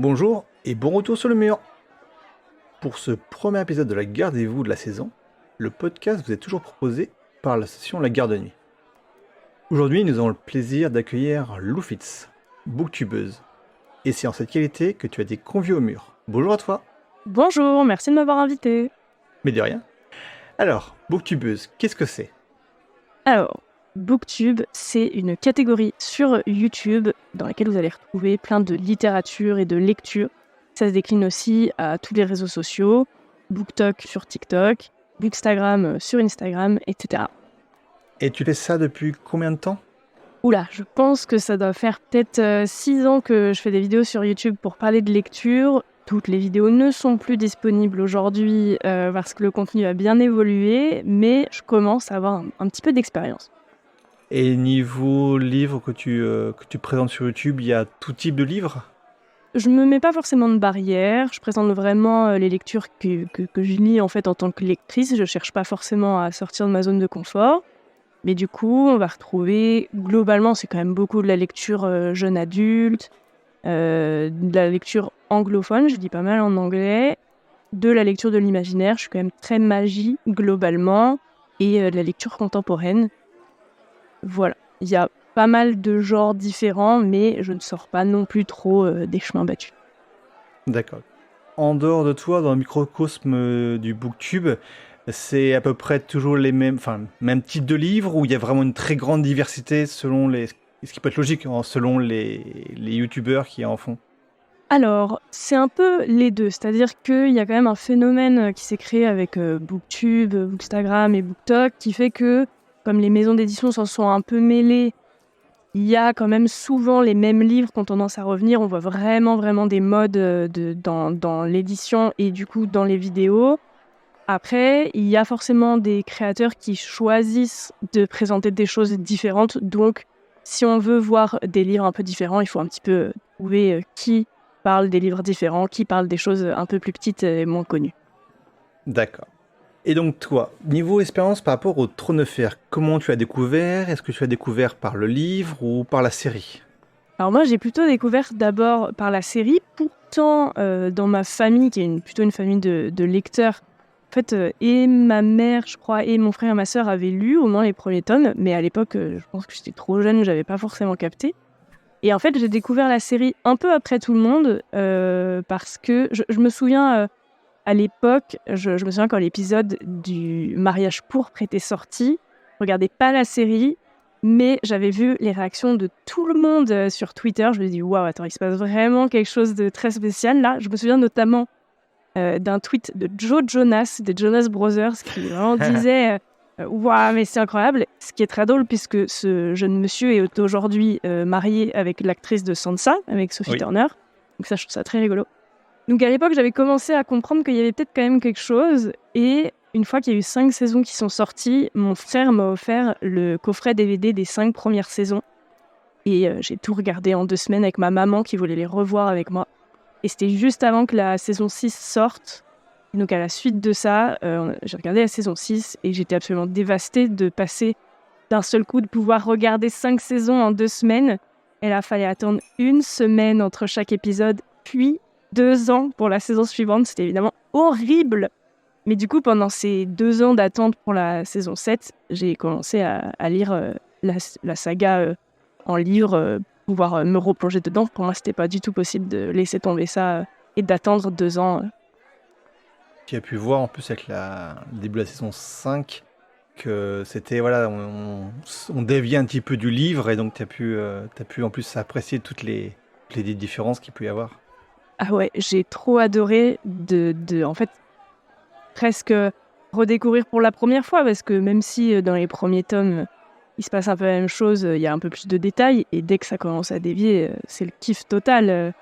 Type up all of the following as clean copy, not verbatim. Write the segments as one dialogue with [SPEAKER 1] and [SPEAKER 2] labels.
[SPEAKER 1] Bonjour et bon retour sur le mur. Pour ce premier épisode de la Gardez-vous de la saison, le podcast vous est toujours proposé par l'association La Garde de Nuit. Aujourd'hui, nous avons le plaisir d'accueillir Lou Fitz, booktubeuse. Et c'est en cette qualité que tu as été conviée au mur. Bonjour à toi.
[SPEAKER 2] Bonjour, merci de m'avoir invité.
[SPEAKER 1] Mais de rien. Alors, booktubeuse, qu'est-ce que c'est ?
[SPEAKER 2] Alors, Booktube, c'est une catégorie sur YouTube dans laquelle vous allez retrouver plein de littérature et de lecture. Ça se décline aussi à tous les réseaux sociaux, BookTok sur TikTok, Bookstagram sur Instagram, etc.
[SPEAKER 1] Et tu fais ça depuis combien de temps ?
[SPEAKER 2] Oula, je pense que ça doit faire peut-être 6 ans que je fais des vidéos sur YouTube pour parler de lecture. Toutes les vidéos ne sont plus disponibles aujourd'hui parce que le contenu a bien évolué, mais je commence à avoir un petit peu d'expérience.
[SPEAKER 1] Et niveau livres que tu présentes sur YouTube, il y a tout type de livres ?
[SPEAKER 2] Je me mets pas forcément de barrière, je présente vraiment les lectures que je lis en fait en tant que lectrice, je cherche pas forcément à sortir de ma zone de confort. Mais du coup, on va retrouver, globalement, c'est quand même beaucoup de la lecture jeune adulte, de la lecture anglophone, je lis pas mal en anglais, de la lecture de l'imaginaire, je suis quand même très magie globalement, et de la lecture contemporaine. Voilà, il y a pas mal de genres différents, mais je ne sors pas non plus trop des chemins battus.
[SPEAKER 1] D'accord. En dehors de toi, dans le microcosme du booktube, c'est à peu près toujours les mêmes types de livres où il y a vraiment une très grande diversité selon ce qui peut être logique, selon les youtubeurs qui en font.
[SPEAKER 2] Alors, c'est un peu les deux, c'est-à-dire qu'il y a quand même un phénomène qui s'est créé avec Booktube, Bookstagram et BookTok qui fait que, comme les maisons d'édition s'en sont un peu mêlées, il y a quand même souvent les mêmes livres qui ont tendance à revenir. On voit vraiment des modes dans l'édition et du coup dans les vidéos. Après, il y a forcément des créateurs qui choisissent de présenter des choses différentes. Donc, si on veut voir des livres un peu différents, il faut un petit peu trouver qui parle des livres différents, qui parle des choses un peu plus petites et moins connues.
[SPEAKER 1] D'accord. Et donc toi, niveau expérience par rapport au Trône de Fer, comment tu as découvert ? Est-ce que tu as découvert par le livre ou par la série ?
[SPEAKER 2] Alors moi, j'ai plutôt découvert d'abord par la série. Pourtant, dans ma famille, qui est plutôt une famille de lecteurs, en fait, et ma mère, je crois, et mon frère et ma sœur avaient lu au moins les premiers tomes, mais à l'époque, je pense que j'étais trop jeune, j'avais pas forcément capté. Et en fait, j'ai découvert la série un peu après tout le monde, parce que je me souviens, à l'époque, je me souviens quand l'épisode du mariage pourpre était sorti, je regardais pas la série, mais j'avais vu les réactions de tout le monde sur Twitter. Je me suis dit, waouh, attends, il se passe vraiment quelque chose de très spécial là. Je me souviens notamment d'un tweet de Joe Jonas, des Jonas Brothers, qui vraiment disait waouh, mais c'est incroyable. Ce qui est très drôle, puisque ce jeune monsieur est aujourd'hui marié avec l'actrice de Sansa, avec Sophie Turner. Donc ça, je trouve ça très rigolo. Donc à l'époque, j'avais commencé à comprendre qu'il y avait peut-être quand même quelque chose. Et une fois qu'il y a eu 5 saisons qui sont sorties, mon frère m'a offert le coffret DVD des 5 premières saisons. Et j'ai tout regardé en 2 semaines avec ma maman qui voulait les revoir avec moi. Et c'était juste avant que la saison 6 sorte. Et donc à la suite de ça, j'ai regardé la saison 6 et j'étais absolument dévastée de passer d'un seul coup, de pouvoir regarder 5 saisons en 2 semaines. Et là, il fallait attendre 1 semaine entre chaque épisode, puis 2 ans pour la saison suivante. C'était évidemment horrible. Mais du coup, pendant ces 2 ans d'attente pour la saison 7, j'ai commencé à lire la saga en livre, pouvoir me replonger dedans. Pour moi, c'était pas du tout possible de laisser tomber ça et d'attendre 2 ans.
[SPEAKER 1] Tu as pu voir en plus avec le début de la saison 5 que c'était, voilà, on dévie un petit peu du livre et donc tu as pu en plus apprécier toutes les différences qu'il peut y avoir.
[SPEAKER 2] Ah ouais, j'ai trop adoré en fait, presque redécouvrir pour la première fois, parce que même si dans les premiers tomes, il se passe un peu la même chose, il y a un peu plus de détails, et dès que ça commence à dévier, c'est le kiff total.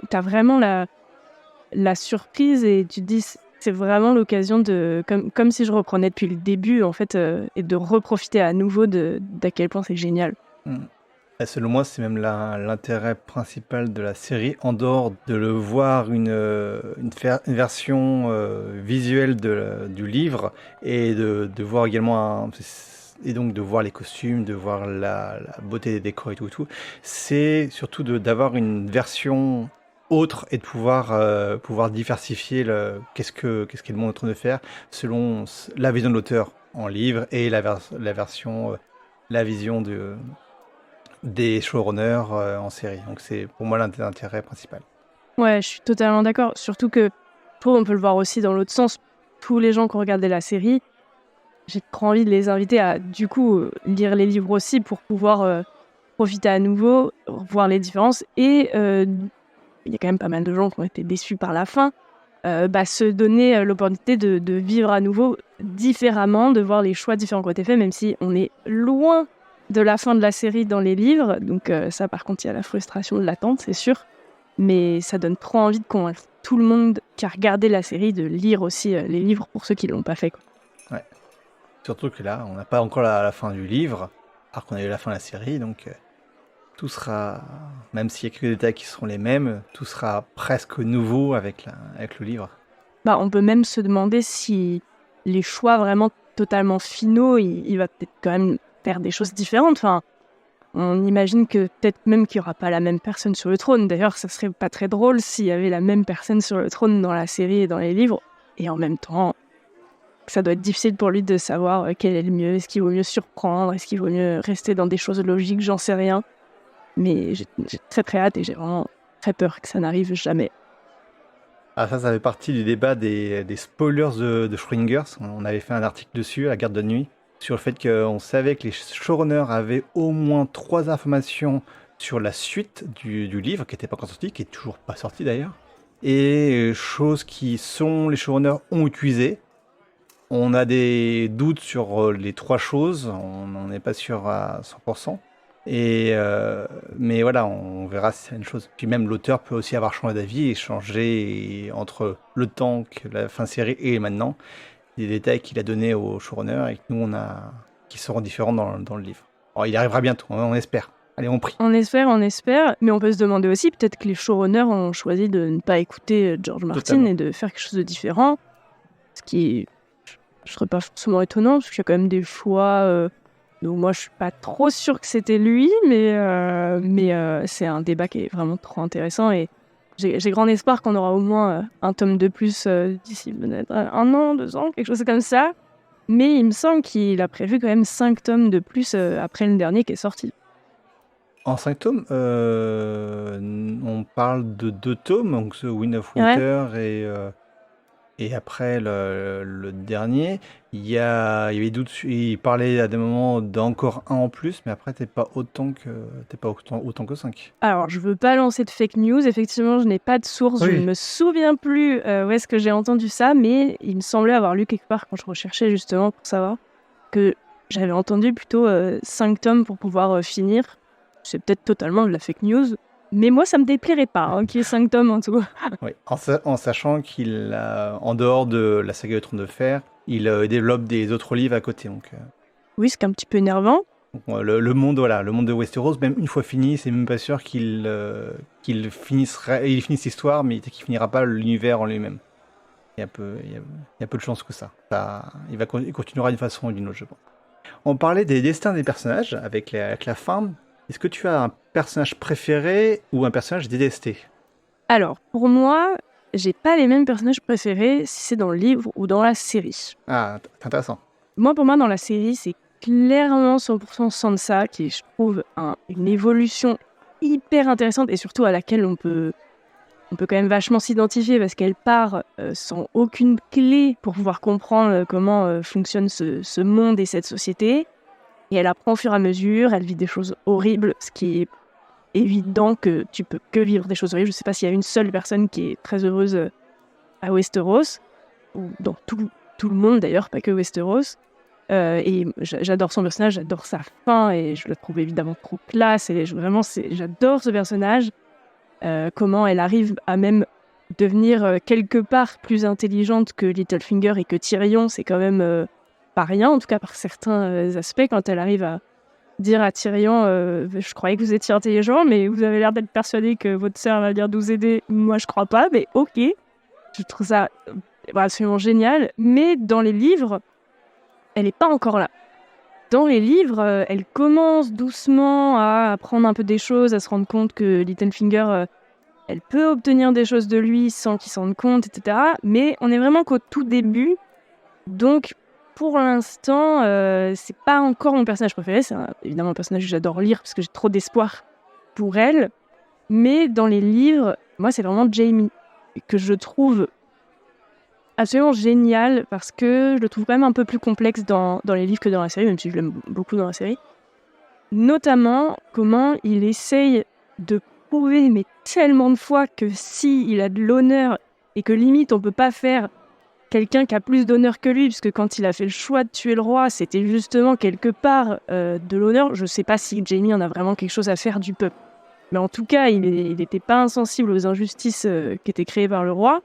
[SPEAKER 2] T'as vraiment la surprise, et tu te dis, c'est vraiment l'occasion de, comme si je reprenais depuis le début, en fait, et de reprofiter à nouveau d'à quel point c'est génial.
[SPEAKER 1] Et selon moi, c'est même l'intérêt principal de la série, en dehors de le voir une version visuelle du livre, et de voir également et donc de voir les costumes, de voir la beauté des décors et tout, c'est surtout d'avoir une version autre et de pouvoir diversifier qu'est-ce qu'est le monde est en train de faire selon la vision de l'auteur en livre et la vision des showrunners en série. Donc c'est pour moi l'intérêt principal.
[SPEAKER 2] Ouais, je suis totalement d'accord. Surtout que, je trouve, on peut le voir aussi dans l'autre sens. Tous les gens qui ont regardé la série, j'ai trop envie de les inviter à, du coup, lire les livres aussi pour pouvoir profiter à nouveau, voir les différences. Et il y a quand même pas mal de gens qui ont été déçus par la fin. Se donner l'opportunité de vivre à nouveau différemment, de voir les choix différents qui ont été faits, même si on est loin de la fin de la série dans les livres. Donc ça, par contre, il y a la frustration de l'attente, c'est sûr. Mais ça donne trop envie de convaincre tout le monde qui a regardé la série de lire aussi les livres pour ceux qui l'ont pas fait, quoi.
[SPEAKER 1] Ouais. Surtout que là, on n'a pas encore la fin du livre, alors qu'on a eu la fin de la série, donc tout sera, même s'il y a quelques détails qui seront les mêmes, tout sera presque nouveau avec le livre.
[SPEAKER 2] On peut même se demander si les choix vraiment totalement finaux, il va peut-être quand même faire des choses différentes. Enfin, on imagine que peut-être même qu'il n'y aura pas la même personne sur le trône. D'ailleurs, ça serait pas très drôle s'il y avait la même personne sur le trône dans la série et dans les livres. Et en même temps, ça doit être difficile pour lui de savoir quel est le mieux. Est-ce qu'il vaut mieux surprendre? Est-ce qu'il vaut mieux rester dans des choses logiques? J'en sais rien. Mais j'ai très très hâte et j'ai vraiment très peur que ça n'arrive jamais.
[SPEAKER 1] Ah, ça fait partie du débat des spoilers de Schrödinger. On avait fait un article dessus, à la garde de nuit, sur le fait qu'on savait que les showrunners avaient au moins 3 informations sur la suite du livre, qui n'était pas encore sorti, qui est toujours pas sorti d'ailleurs, et choses qui les showrunners ont utilisées. On a des doutes sur les 3 choses, on n'en est pas sûr à 100%. Mais voilà, on verra si c'est une chose. Puis même l'auteur peut aussi avoir changé d'avis et changer entre le temps que la fin de série et maintenant, des détails qu'il a donnés au showrunner et que nous qui seront différents dans le livre. Alors, il arrivera bientôt, on espère. Allez, on prie.
[SPEAKER 2] On espère, mais on peut se demander aussi, peut-être que les showrunners ont choisi de ne pas écouter George Martin
[SPEAKER 1] Totalement.
[SPEAKER 2] et de faire quelque chose de différent, ce qui, je serais pas forcément étonnant, parce qu'il y a quand même des choix. Donc moi, je suis pas trop sûre que c'était lui, mais c'est un débat qui est vraiment trop intéressant et j'ai grand espoir qu'on aura au moins un tome de plus d'ici peut-être 1 an, 2 ans, quelque chose comme ça. Mais il me semble qu'il a prévu quand même 5 tomes de plus après le dernier qui est sorti.
[SPEAKER 1] En 5 tomes, on parle de 2 tomes, donc The Wind of Winter et après le dernier, il y avait doute, il parlait à des moments d'encore un en plus, mais après t'es pas autant que 5.
[SPEAKER 2] Alors, je veux pas lancer de fake news, effectivement, je n'ai pas de source,
[SPEAKER 1] Oui.
[SPEAKER 2] je ne me souviens plus où est-ce que j'ai entendu ça, mais il me semblait avoir lu quelque part quand je recherchais justement pour savoir que j'avais entendu plutôt 5 tomes pour pouvoir finir. C'est peut-être totalement de la fake news, mais moi ça me déplairait pas qu'il y ait 5 tomes en tout.
[SPEAKER 1] Oui, en sachant qu'il a, en dehors de la saga du Trône de Fer, il développe des autres livres à côté. Donc,
[SPEAKER 2] Oui, c'est un petit peu énervant.
[SPEAKER 1] le monde de Westeros, même une fois fini, c'est même pas sûr qu'il finisse l'histoire, mais qu'il finira pas l'univers en lui-même. Il y a peu de chances que ça. Il continuera d'une façon ou d'une autre, je pense. On parlait des destins des personnages avec la fin. Est-ce que tu as un personnage préféré ou un personnage détesté?
[SPEAKER 2] Alors, pour moi, j'ai pas les mêmes personnages préférés si c'est dans le livre ou dans la série.
[SPEAKER 1] Ah, c'est intéressant.
[SPEAKER 2] Pour moi, dans la série, c'est clairement 100% Sansa qui, je trouve, une évolution hyper intéressante et surtout à laquelle on peut quand même vachement s'identifier parce qu'elle part sans aucune clé pour pouvoir comprendre comment fonctionne ce monde et cette société. Et elle apprend au fur et à mesure, elle vit des choses horribles, ce qui est évident que tu peux que vivre des choses horribles. Je sais pas s'il y a une seule personne qui est très heureuse à Westeros, ou dans tout le monde d'ailleurs, pas que Westeros. Et j'adore son personnage, j'adore sa fin, et je la trouve évidemment trop classe, et j'adore ce personnage. Comment elle arrive à même devenir quelque part plus intelligente que Littlefinger et que Tyrion, c'est quand même pas rien, en tout cas par certains aspects, quand elle arrive à dire à Tyrion je croyais que vous étiez intelligent, mais vous avez l'air d'être persuadé que votre sœur va venir nous aider. Moi, je crois pas, mais ok. Je trouve ça absolument génial. Mais dans les livres, elle n'est pas encore là. Dans les livres, elle commence doucement à apprendre un peu des choses, à se rendre compte que Littlefinger elle peut obtenir des choses de lui sans qu'il s'en rende compte, etc. Mais on est vraiment qu'au tout début. Donc, pour l'instant, c'est pas encore mon personnage préféré. C'est évidemment un personnage que j'adore lire parce que j'ai trop d'espoir pour elle. Mais dans les livres, moi, c'est vraiment Jamie que je trouve absolument génial parce que je le trouve quand même un peu plus complexe dans les livres que dans la série, même si je l'aime beaucoup dans la série. Notamment, comment il essaye de prouver, mais tellement de fois, que si il a de l'honneur et que limite on peut pas faire quelqu'un qui a plus d'honneur que lui, puisque quand il a fait le choix de tuer le roi, c'était justement quelque part de l'honneur. Je sais pas si Jamie en a vraiment quelque chose à faire du peuple. Mais en tout cas, il n'était pas insensible aux injustices qui étaient créées par le roi.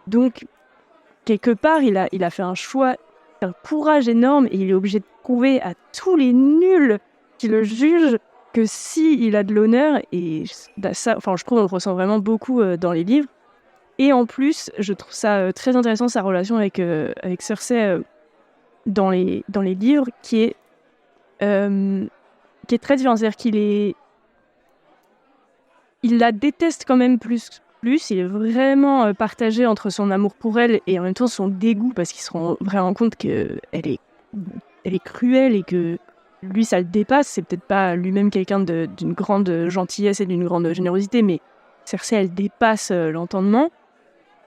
[SPEAKER 2] Donc, quelque part, il a fait un choix, un courage énorme, et il est obligé de prouver à tous les nuls qui le jugent que si il a de l'honneur, et ça, enfin, je trouve qu'on le ressent vraiment beaucoup dans les livres. Et en plus, je trouve ça très intéressant, sa relation avec Cersei dans les livres, qui est très différente. C'est-à-dire il la déteste quand même plus. Il est vraiment partagé entre son amour pour elle et en même temps son dégoût, parce qu'il se rend vraiment compte qu'elle est cruelle et que lui, ça le dépasse. C'est peut-être pas lui-même quelqu'un d'une grande gentillesse et d'une grande générosité, mais Cersei, elle dépasse l'entendement.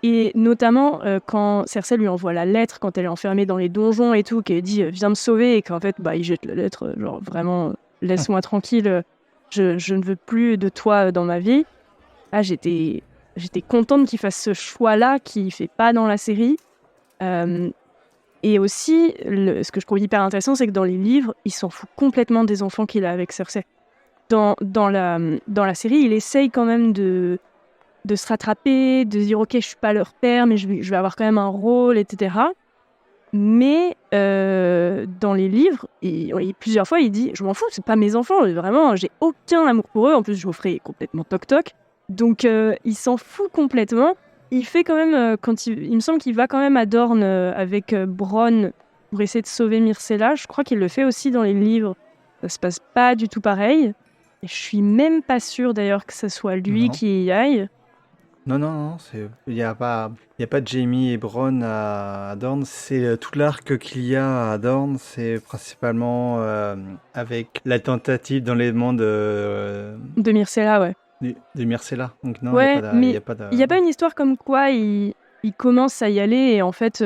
[SPEAKER 2] Et notamment, quand Cersei lui envoie la lettre, quand elle est enfermée dans les donjons et tout, qu'elle dit « viens me sauver », et qu'en fait, il jette la lettre, genre vraiment « laisse-moi tranquille, je ne veux plus de toi dans ma vie ». Ah, j'étais contente qu'il fasse ce choix-là, qu'il ne fait pas dans la série. Et aussi, ce que je trouve hyper intéressant, c'est que dans les livres, il s'en fout complètement des enfants qu'il a avec Cersei. Dans la série, il essaye quand même de se rattraper, de se dire « ok, je suis pas leur père, mais je vais avoir quand même un rôle, etc. » Mais dans les livres, plusieurs fois, il dit « je m'en fous, c'est pas mes enfants, vraiment, j'ai aucun amour pour eux, en plus Geoffrey est complètement toc-toc. » Donc il s'en fout complètement. Il fait quand même, il me semble qu'il va quand même à Dorne avec Bronn pour essayer de sauver Myrcella. Je crois qu'il le fait aussi dans les livres. Ça se passe pas du tout pareil. Et je suis même pas sûre d'ailleurs que ce soit lui qui y aille.
[SPEAKER 1] Non, il n'y a pas de Jamie et Bronn à Dorne. C'est tout l'arc qu'il y a à Dorne, c'est principalement avec la tentative d'enlèvement de
[SPEAKER 2] Myrcella, ouais.
[SPEAKER 1] De Myrcella. Donc non,
[SPEAKER 2] ouais,
[SPEAKER 1] il n'y a pas de...
[SPEAKER 2] Il n'y a pas une histoire comme quoi il commence à y aller et en fait,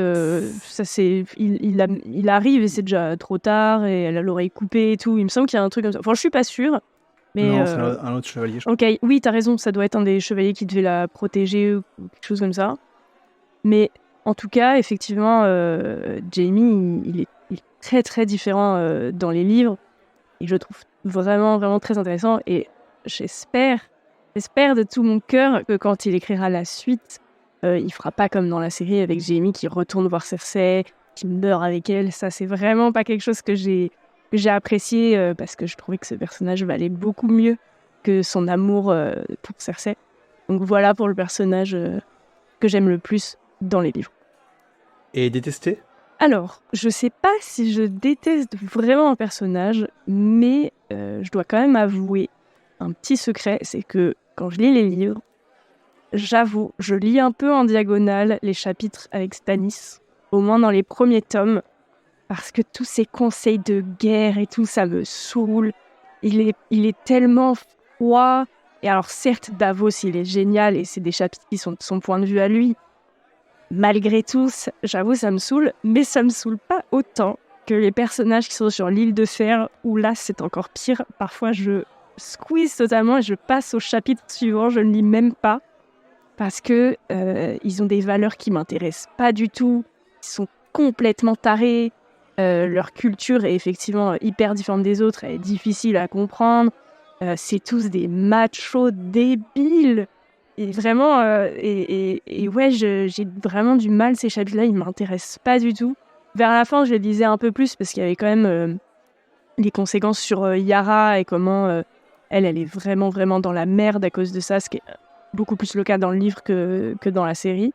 [SPEAKER 2] il arrive et c'est déjà trop tard et elle a l'oreille coupée et tout. Il me semble qu'il y a un truc comme ça. Enfin, je suis pas sûre. Mais
[SPEAKER 1] non, c'est un autre chevalier.
[SPEAKER 2] Ok, oui, t'as raison, ça doit être un des chevaliers qui devait la protéger ou quelque chose comme ça. Mais en tout cas, effectivement, Jamie, il est très très différent dans les livres et je le trouve vraiment vraiment très intéressant. Et j'espère de tout mon cœur que quand il écrira la suite, il fera pas comme dans la série avec Jamie qui retourne voir Cersei, qui meurt avec elle. Ça, c'est vraiment pas quelque chose que j'ai apprécié parce que je trouvais que ce personnage valait beaucoup mieux que son amour pour Cersei. Donc voilà pour le personnage que j'aime le plus dans les livres.
[SPEAKER 1] Et détesté ?
[SPEAKER 2] Alors, je sais pas si je déteste vraiment un personnage, mais je dois quand même avouer un petit secret, c'est que quand je lis les livres, j'avoue, je lis un peu en diagonale les chapitres avec Stannis, au moins dans les premiers tomes, parce que tous ces conseils de guerre et tout, ça me saoule. Il est tellement froid. Et alors certes, Davos, il est génial et c'est des chapitres qui sont de son point de vue à lui. Malgré tout, j'avoue, ça me saoule, mais ça me saoule pas autant que les personnages qui sont sur l'île de fer, où là, c'est encore pire. Parfois, je squeeze totalement et je passe au chapitre suivant, je ne lis même pas, parce que ils ont des valeurs qui m'intéressent pas du tout. Ils sont complètement tarés. Leur culture est effectivement hyper différente des autres, elle est difficile à comprendre. C'est tous des machos débiles. Et vraiment, ouais, j'ai vraiment du mal, ces chapitres-là, ils ne m'intéressent pas du tout. Vers la fin, je les lisais un peu plus parce qu'il y avait quand même les conséquences sur Yara et comment elle est vraiment, vraiment dans la merde à cause de ça, ce qui est beaucoup plus le cas dans le livre que dans la série.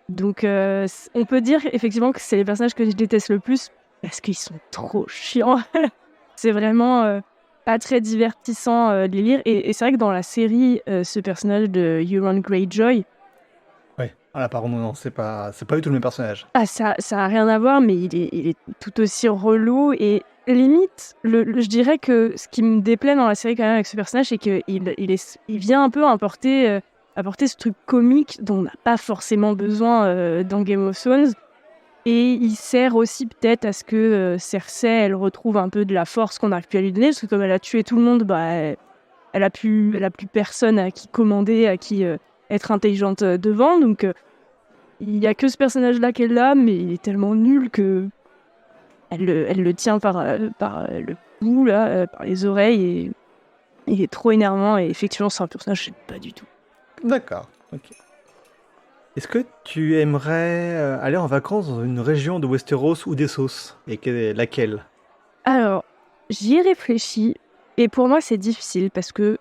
[SPEAKER 2] Donc, on peut dire effectivement que c'est les personnages que je déteste le plus parce qu'ils sont trop chiants. C'est vraiment pas très divertissant de les lire. Et c'est vrai que dans la série, ce personnage de Euron Greyjoy,
[SPEAKER 1] Ouais. Ah là, pardon, non, c'est pas du tout le même personnage.
[SPEAKER 2] ça a rien à voir, mais il est tout aussi relou. Et limite, je dirais que ce qui me déplaît dans la série quand même avec ce personnage, c'est qu'il il vient un peu apporter ce truc comique dont on n'a pas forcément besoin dans Game of Thrones. Et il sert aussi peut-être à ce que Cersei, elle retrouve un peu de la force qu'on n'arrive plus à lui donner, parce que comme elle a tué tout le monde, elle a plus personne à qui commander, à qui être intelligente devant. Donc il y a que ce personnage-là qu'elle a, mais il est tellement nul que elle le tient par le cou, là, par les oreilles, et il est trop énervant. Et effectivement, c'est un personnage que j'aime pas du tout.
[SPEAKER 1] D'accord, ok. Est-ce que tu aimerais aller en vacances dans une région de Westeros ou d'Essos? Et laquelle?
[SPEAKER 2] Alors, j'y ai réfléchi, et pour moi, c'est difficile parce que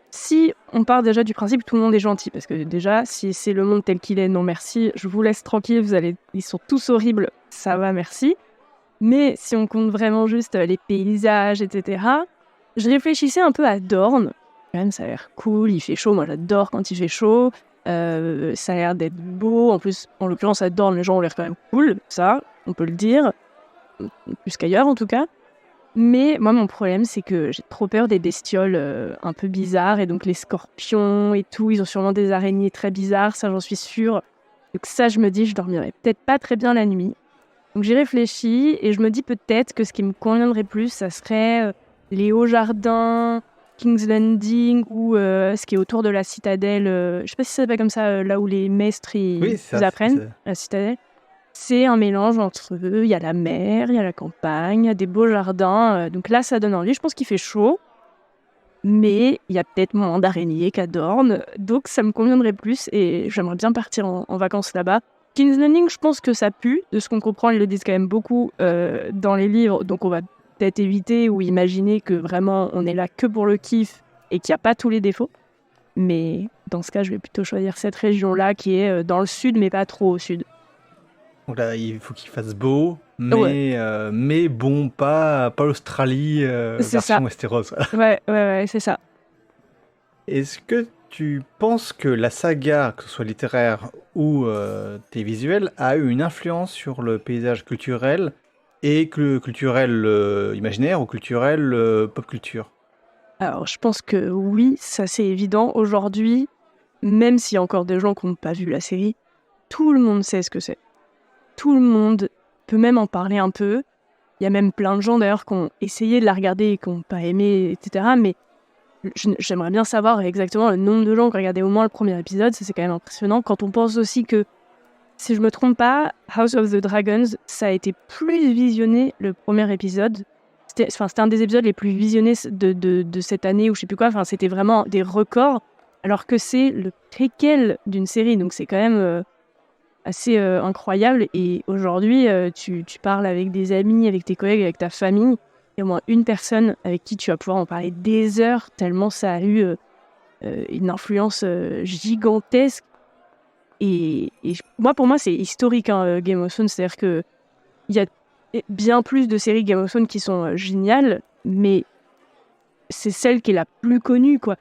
[SPEAKER 2] si on part déjà du principe que tout le monde est gentil, parce que déjà, si c'est le monde tel qu'il est, non merci, je vous laisse tranquille, ils sont tous horribles, ça va, merci. Mais si on compte vraiment juste les paysages, etc., je réfléchissais un peu à Dorne. Quand même, ça a l'air cool, il fait chaud, moi j'adore quand il fait chaud. Ça a l'air d'être beau, en plus, en l'occurrence à Dorne, les gens ont l'air quand même cool, ça, on peut le dire, plus qu'ailleurs en tout cas. Mais moi, mon problème, c'est que j'ai trop peur des bestioles un peu bizarres, et donc les scorpions et tout, ils ont sûrement des araignées très bizarres, ça j'en suis sûre. Donc ça, je me dis, je dormirais peut-être pas très bien la nuit. Donc j'ai réfléchi, et je me dis peut-être que ce qui me conviendrait plus, ça serait les hauts jardins, King's Landing, ou ce qui est autour de la citadelle. Je sais pas si ça s'appelle comme ça, là où les maîtres ils apprennent, la citadelle. C'est un mélange entre eux, il y a la mer, il y a la campagne, il y a des beaux jardins. Donc là, ça donne envie. Je pense qu'il fait chaud, mais il y a peut-être moins d'araignées qu'à Dorne. Donc ça me conviendrait plus, et j'aimerais bien partir en vacances là-bas. King's Landing, je pense que ça pue. De ce qu'on comprend, ils le disent quand même beaucoup dans les livres. Donc on va peut-être éviter ou imaginer que vraiment on est là que pour le kiff et qu'il n'y a pas tous les défauts. Mais dans ce cas, je vais plutôt choisir cette région-là qui est dans le sud, mais pas trop au sud.
[SPEAKER 1] Donc là, il faut qu'il fasse beau, mais bon, pas l'Australie version Westeros.
[SPEAKER 2] Ouais, c'est ça.
[SPEAKER 1] Est-ce que tu penses que la saga, que ce soit littéraire ou télévisuelle, a eu une influence sur le paysage culturel, et culturel imaginaire ou culturel pop culture?
[SPEAKER 2] Alors, je pense que oui, ça c'est évident. Aujourd'hui, même s'il y a encore des gens qui n'ont pas vu la série, tout le monde sait ce que c'est. Tout le monde peut même en parler un peu. Il y a même plein de gens d'ailleurs qui ont essayé de la regarder et qui n'ont pas aimé, etc. Mais j'aimerais bien savoir exactement le nombre de gens qui ont regardé au moins le premier épisode. Ça, c'est quand même impressionnant. Quand on pense aussi que, si je me trompe pas, House of the Dragons, ça a été plus visionné le premier épisode. C'était un des épisodes les plus visionnés de cette année, ou je sais plus quoi. Enfin, c'était vraiment des records, alors que c'est le préquel d'une série. Donc c'est quand même assez incroyable. Et aujourd'hui, tu parles avec des amis, avec tes collègues, avec ta famille. Il y a au moins une personne avec qui tu vas pouvoir en parler des heures, tellement ça a eu une influence gigantesque. Et moi, pour moi, c'est historique, Game of Thrones. C'est-à-dire qu'il y a bien plus de séries Game of Thrones qui sont géniales, mais c'est celle qui est la plus connue, quoi.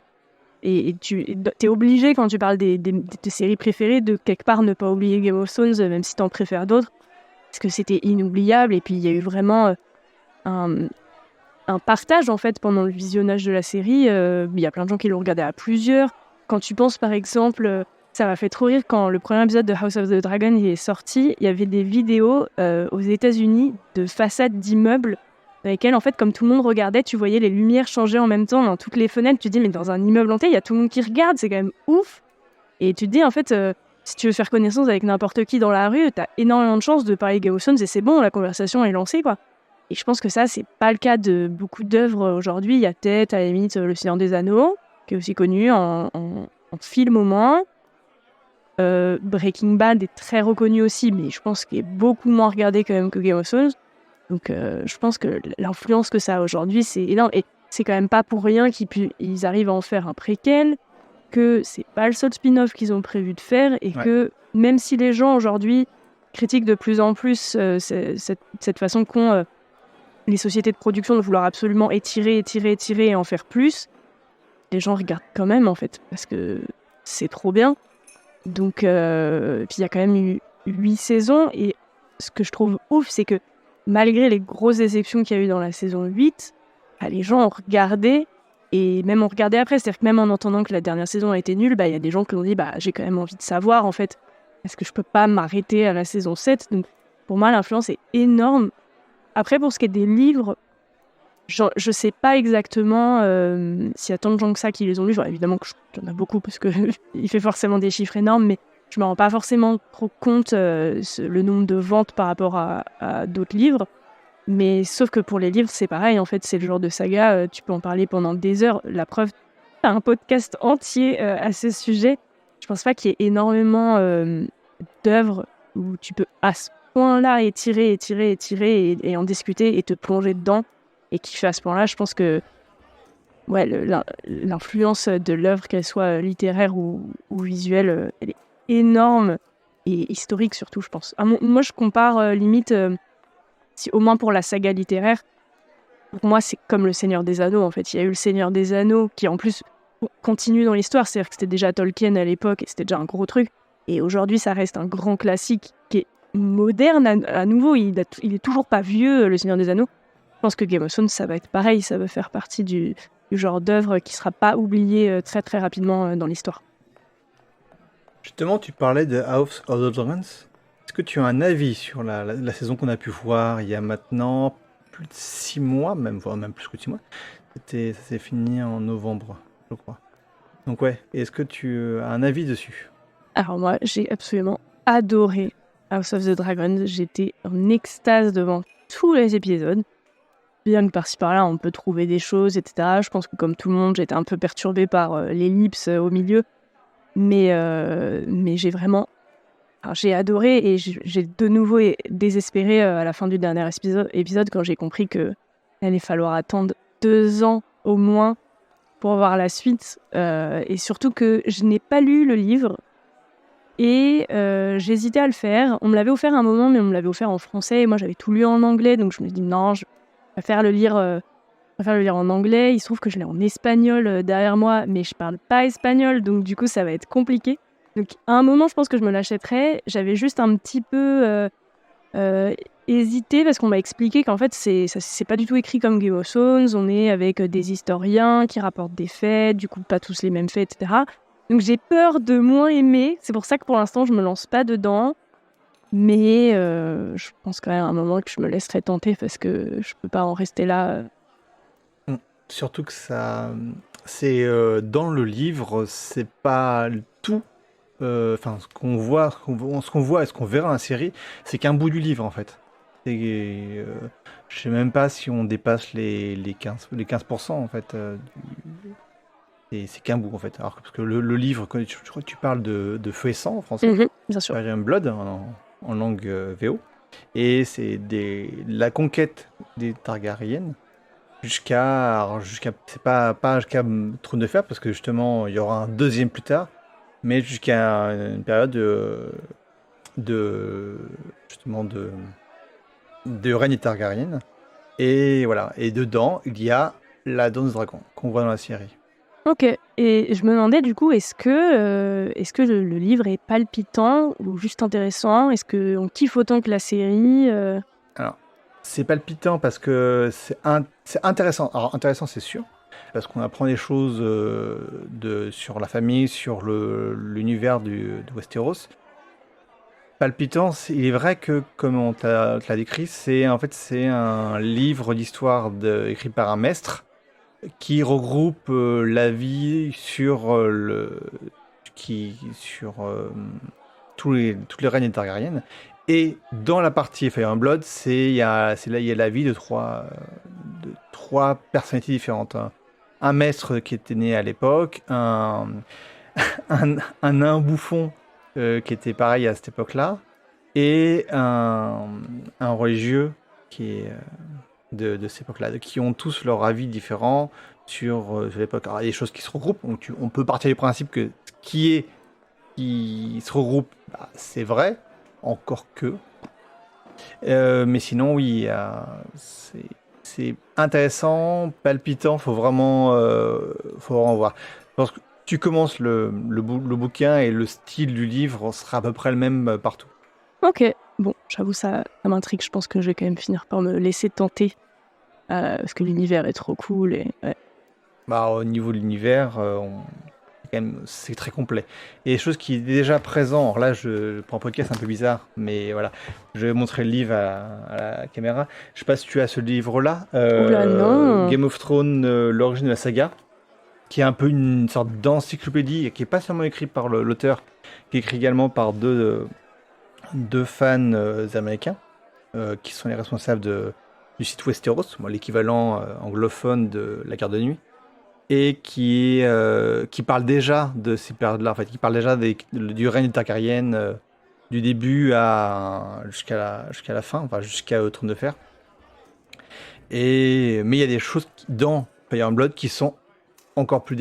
[SPEAKER 2] Et tu es obligé, quand tu parles de tes séries préférées, de quelque part ne pas oublier Game of Thrones, même si tu en préfères d'autres, parce que c'était inoubliable. Et puis il y a eu vraiment un partage, en fait, pendant le visionnage de la série. Il y a plein de gens qui l'ont regardé à plusieurs. Quand tu penses, par exemple, ça m'a fait trop rire quand le premier épisode de House of the Dragon est sorti, il y avait des vidéos aux États-Unis de façades d'immeubles dans lesquelles, en fait, comme tout le monde regardait, tu voyais les lumières changer en même temps dans toutes les fenêtres. Tu te dis, mais dans un immeuble entier, il y a tout le monde qui regarde, c'est quand même ouf. Et tu te dis, en fait, si tu veux faire connaissance avec n'importe qui dans la rue, t'as énormément de chances de parler Game of Thrones, et c'est bon, la conversation est lancée, quoi. Et je pense que ça, c'est pas le cas de beaucoup d'œuvres aujourd'hui. Il y a peut-être, à la limite, Le Seigneur des Anneaux, qui est aussi connu en film au moins. Breaking Bad est très reconnu aussi, mais je pense qu'il est beaucoup moins regardé quand même que Game of Thrones. Donc je pense que l'influence que ça a aujourd'hui, c'est énorme. Et c'est quand même pas pour rien qu'ils arrivent à en faire un préquel, que c'est pas le seul spin-off qu'ils ont prévu de faire, et que même si les gens aujourd'hui critiquent de plus en plus cette façon qu'ont les sociétés de production de vouloir absolument étirer et en faire plus, les gens regardent quand même, en fait, parce que c'est trop bien. Donc, puis il y a quand même eu 8 saisons, et ce que je trouve ouf, c'est que malgré les grosses déceptions qu'il y a eu dans la saison 8, les gens ont regardé, et même ont regardé après. C'est-à-dire que même en entendant que la dernière saison a été nulle, il y a des gens qui ont dit j'ai quand même envie de savoir, en fait, est-ce que je peux pas m'arrêter à la saison 7. Donc, pour moi, l'influence est énorme. Après, pour ce qui est des livres, je sais pas exactement s'il y a tant de gens que ça qui les ont lus. Genre, évidemment qu'il y en a beaucoup parce que il fait forcément des chiffres énormes, mais je me rends pas forcément trop compte le nombre de ventes par rapport à d'autres livres. Mais sauf que pour les livres, c'est pareil. En fait, c'est le genre de saga, tu peux en parler pendant des heures. La preuve, t'as un podcast entier à ce sujet. Je pense pas qu'il y ait énormément d'œuvres où tu peux à ce point-là étirer et en discuter et te plonger dedans et kiffer à ce point-là. Je pense que l'influence de l'œuvre, qu'elle soit littéraire ou visuelle, elle est énorme et historique surtout, je pense. Moi, je compare limite, si, au moins pour la saga littéraire, pour moi, c'est comme le Seigneur des Anneaux, en fait. Il y a eu le Seigneur des Anneaux qui, en plus, continue dans l'histoire. C'est-à-dire que c'était déjà Tolkien à l'époque et c'était déjà un gros truc. Et aujourd'hui, ça reste un grand classique qui est moderne à nouveau. Il est toujours pas vieux, le Seigneur des Anneaux. Je pense que Game of Thrones, ça va être pareil. Ça va faire partie du genre d'œuvre qui sera pas oublié très très rapidement dans l'histoire.
[SPEAKER 1] Justement, tu parlais de House of the Dragons. Est-ce que tu as un avis sur la saison qu'on a pu voir il y a maintenant plus de 6 mois, voire même plus que 6 mois? Ça s'est fini en novembre, je crois. Donc ouais, est-ce que tu as un avis dessus?
[SPEAKER 2] Alors moi, j'ai absolument adoré House of the Dragon. J'étais en extase devant tous les épisodes. Bien que par-ci par-là, on peut trouver des choses, etc. Je pense que comme tout le monde, j'étais un peu perturbée par l'ellipse au milieu. Mais j'ai vraiment... j'ai adoré et j'ai de nouveau désespéré à la fin du dernier épisode quand j'ai compris qu'il allait falloir attendre 2 ans au moins pour voir la suite. Et surtout que je n'ai pas lu le livre et j'hésitais à le faire. On me l'avait offert un moment, mais on me l'avait offert en français et moi j'avais tout lu en anglais, donc je me dis non, je préfère le lire en anglais. Il se trouve que je l'ai en espagnol derrière moi, mais je parle pas espagnol, donc du coup ça va être compliqué. Donc à un moment, je pense que je me l'achèterais. J'avais juste un petit peu hésité parce qu'on m'a expliqué qu'en fait c'est pas du tout écrit comme Game of Thrones. On est avec des historiens qui rapportent des faits, du coup pas tous les mêmes faits, etc. Donc j'ai peur de moins aimer. C'est pour ça que pour l'instant je me lance pas dedans. Mais je pense quand même à un moment que je me laisserai tenter parce que je peux pas en rester là.
[SPEAKER 1] Surtout que c'est dans le livre, c'est pas tout. Ce qu'on voit et ce qu'on verra dans la série, c'est qu'un bout du livre en fait. Je sais même pas si on dépasse les 15% en fait. C'est qu'un bout en fait. Alors parce que le livre, je crois que tu parles de Feu et Sang en français,
[SPEAKER 2] Bien sûr.
[SPEAKER 1] Fire and Blood en langue VO, et c'est la conquête des Targaryennes c'est pas jusqu'à Trône de Fer parce que justement il y aura un deuxième plus tard, mais jusqu'à une période justement de règne Targaryen. Et voilà, et dedans il y a la danse dragon qu'on voit dans la série.
[SPEAKER 2] Ok, et je me demandais du coup, est-ce que le livre est palpitant ou juste intéressant? Est-ce qu'on kiffe autant que la série
[SPEAKER 1] Alors, c'est palpitant parce que c'est intéressant. Alors, intéressant, c'est sûr, parce qu'on apprend des choses sur la famille, sur l'univers de Westeros. Palpitant, il est vrai que, comme on te l'a décrit, c'est un livre d'histoire écrit par un maître qui regroupe la vie sur tous les règnes targaryens. Et dans la partie Fire and Blood, il y a la vie de trois personnalités différentes. Un maître qui était né à l'époque, un nain bouffon qui était pareil à cette époque-là, et un religieux qui est de cette époque-là, qui ont tous leur avis différent sur l'époque. Alors, il y a des choses qui se regroupent, donc on peut partir du principe que ce qui se regroupe, c'est vrai, encore que. Mais sinon, oui, c'est intéressant, palpitant, faut vraiment voir. Parce que tu commences le bouquin et le style du livre sera à peu près le même partout.
[SPEAKER 2] Ok, bon, j'avoue, ça m'intrigue. Je pense que je vais quand même finir par me laisser tenter. Parce que l'univers est trop cool. Et, ouais.
[SPEAKER 1] Bah, au niveau de l'univers, c'est très complet. Et chose qui est déjà présent, alors là je prends un podcast un peu bizarre, mais voilà, je vais montrer le livre à la caméra. Je sais pas si tu as ce livre-là,
[SPEAKER 2] Oula, non.
[SPEAKER 1] Game of Thrones, l'origine de la saga, qui est un peu une sorte d'encyclopédie, et qui est pas seulement écrit par l'auteur, qui est écrit également par deux fans américains, qui sont les responsables du site Westeros, l'équivalent anglophone de la Garde de Nuit, et qui parle déjà de ces périodes-là, en fait, qui parle déjà du règne de Targaryen, du début jusqu'à la fin, enfin jusqu'à Trône de Fer. Mais il y a des choses dans Fire and Blood qui sont encore plus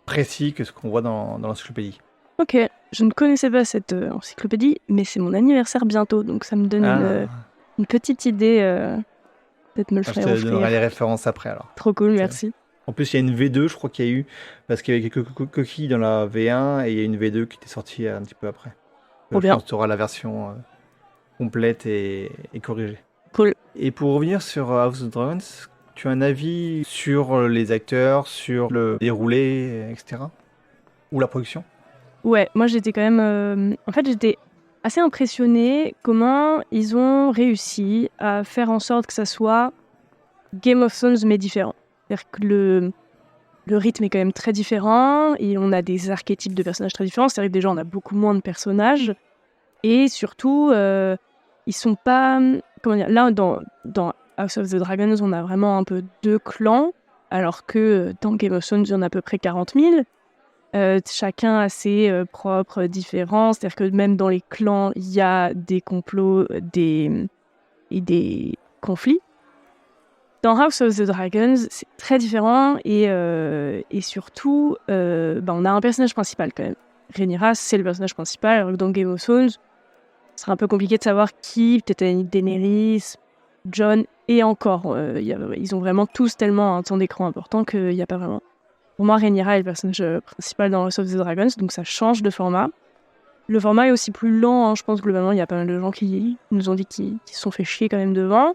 [SPEAKER 1] précis que ce qu'on voit dans l'encyclopédie.
[SPEAKER 2] Ok, je ne connaissais pas cette encyclopédie, mais c'est mon anniversaire bientôt, donc ça me donne une petite idée. Peut-être me le faire offrir.
[SPEAKER 1] Je te donnerai les référenences après alors.
[SPEAKER 2] Trop cool, merci.
[SPEAKER 1] En plus, il y a une V2, je crois qu'il y a eu, parce qu'il y avait quelques coquilles dans la V1, et il y a une V2 qui était sortie un petit peu après.
[SPEAKER 2] Trop bien.
[SPEAKER 1] Je pense que tu auras la version complète et corrigée.
[SPEAKER 2] Cool.
[SPEAKER 1] Et pour revenir sur House of Dragons, tu as un avis sur les acteurs, sur le déroulé, etc. Ou la production?
[SPEAKER 2] Ouais, moi j'étais quand même... En fait, j'étais assez impressionnée comment ils ont réussi à faire en sorte que ça soit Game of Thrones mais différent. C'est-à-dire que le rythme est quand même très différent et on a des archétypes de personnages très différents. C'est-à-dire que déjà on a beaucoup moins de personnages et surtout ils sont pas... Comment dire, là dans House of the Dragons on a vraiment un peu deux clans alors que dans Game of Thrones il y en a à peu près 40 000. Chacun a ses propres différences, c'est-à-dire que même dans les clans, il y a des complots et des conflits. Dans House of the Dragons, c'est très différent et surtout, on a un personnage principal quand même. Rhaenyra, c'est le personnage principal, alors que dans Game of Thrones, ce sera un peu compliqué de savoir qui, peut-être Daenerys, Jon, et encore, ils ont vraiment tous tellement un temps d'écran important qu'il n'y a pas vraiment... Pour moi, Rhaenyra est le personnage principal dans House of the Dragons, donc ça change de format. Le format est aussi plus lent, hein, je pense globalement, il y a pas mal de gens qui nous ont dit qu'ils se sont fait chier quand même devant.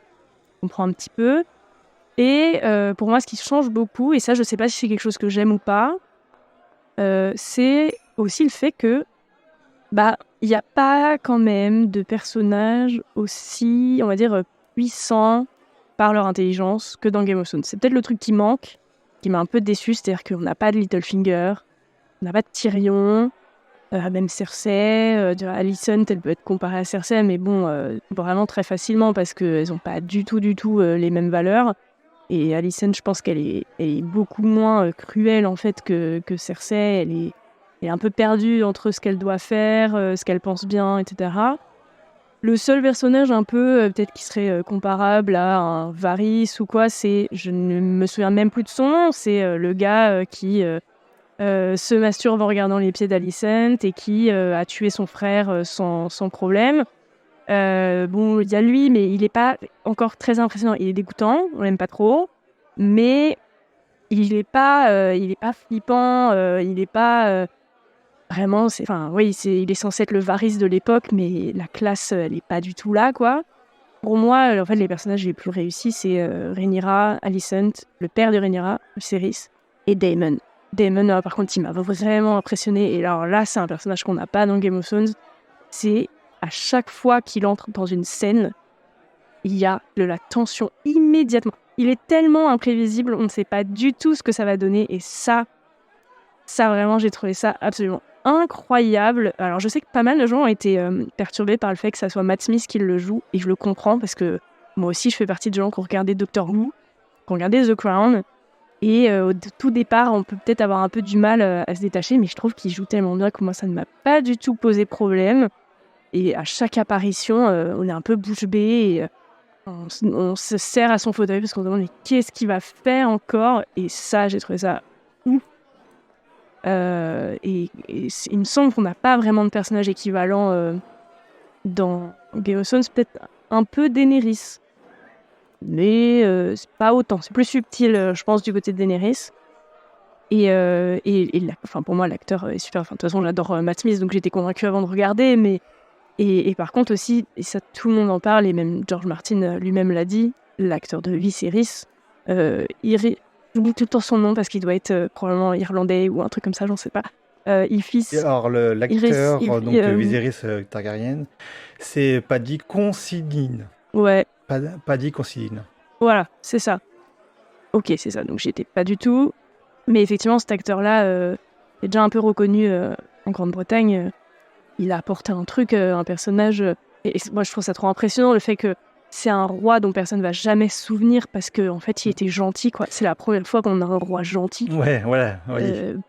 [SPEAKER 2] On comprend un petit peu. Et pour moi, ce qui change beaucoup, et ça je sais pas si c'est quelque chose que j'aime ou pas, c'est aussi le fait que il n'y a pas quand même de personnages aussi, on va dire, puissants par leur intelligence que dans Game of Thrones. C'est peut-être le truc qui manque, qui m'a un peu déçue, c'est-à-dire qu'on n'a pas de Littlefinger, on n'a pas de Tyrion, même Cersei, Alicent, elle peut être comparée à Cersei, mais bon, vraiment très facilement parce qu'elles n'ont pas du tout les mêmes valeurs. Et Alicent, je pense qu'elle est beaucoup moins cruelle en fait que Cersei. Elle est un peu perdue entre ce qu'elle doit faire, ce qu'elle pense bien, etc. Le seul personnage un peu, peut-être qui serait comparable à un Varys ou quoi, je ne me souviens même plus de son nom, c'est le gars qui se masturbe en regardant les pieds d'Alicent et qui a tué son frère sans problème. Bon, il y a lui, mais il n'est pas encore très impressionnant. Il est dégoûtant, on l'aime pas trop, mais il est pas flippant, il n'est pas... Vraiment, il est censé être le Varys de l'époque, mais la classe, elle est pas du tout là, quoi. Pour moi, en fait, les personnages les plus réussis, c'est Rhaenyra, Alicent, le père de Rhaenyra, Viserys, et Daemon. Daemon, par contre, il m'a vraiment impressionné. Et alors là, c'est un personnage qu'on n'a pas dans Game of Thrones. C'est à chaque fois qu'il entre dans une scène, il y a de la tension immédiatement. Il est tellement imprévisible, on ne sait pas du tout ce que ça va donner. Et ça vraiment, j'ai trouvé ça absolument incroyable. Alors je sais que pas mal de gens ont été perturbés par le fait que ça soit Matt Smith qui le joue, et je le comprends parce que moi aussi je fais partie de gens qui ont regardé Doctor Who, qui ont regardé The Crown, et au tout départ on peut peut-être avoir un peu du mal à se détacher, mais je trouve qu'il joue tellement bien que moi ça ne m'a pas du tout posé problème, et à chaque apparition on est un peu bouche bée et on se serre à son fauteuil parce qu'on se demande mais qu'est-ce qu'il va faire encore, et ça j'ai trouvé ça ouf. Et il me semble qu'on n'a pas vraiment de personnage équivalent dans Game of Thrones, peut-être un peu Daenerys. mais c'est pas autant. C'est plus subtil, je pense, du côté de Daenerys. Enfin, pour moi, l'acteur est super. Enfin, de toute façon, j'adore Matt Smith, donc j'étais convaincue avant de regarder. Et par contre aussi, et ça tout le monde en parle, et même George Martin lui-même l'a dit, l'acteur de Viserys, j'oublie tout le temps son nom parce qu'il doit être probablement irlandais ou un truc comme ça, j'en sais pas. Il
[SPEAKER 1] Et
[SPEAKER 2] fils.
[SPEAKER 1] alors, l'acteur
[SPEAKER 2] il-
[SPEAKER 1] donc,
[SPEAKER 2] il-
[SPEAKER 1] de
[SPEAKER 2] euh,
[SPEAKER 1] Viserys Targaryen, c'est Paddy Considine.
[SPEAKER 2] ouais,
[SPEAKER 1] Paddy Considine.
[SPEAKER 2] voilà, c'est ça. Ok, c'est ça. Donc j'y étais pas du tout. Mais effectivement, cet acteur-là est déjà un peu reconnu en Grande-Bretagne. Il a apporté un truc, un personnage. Et moi, je trouve ça trop impressionnant, le fait que c'est un roi dont personne ne va jamais se souvenir parce qu'en fait, il était gentil, quoi. C'est la première fois qu'on a un roi gentil.
[SPEAKER 1] Ouais, voilà,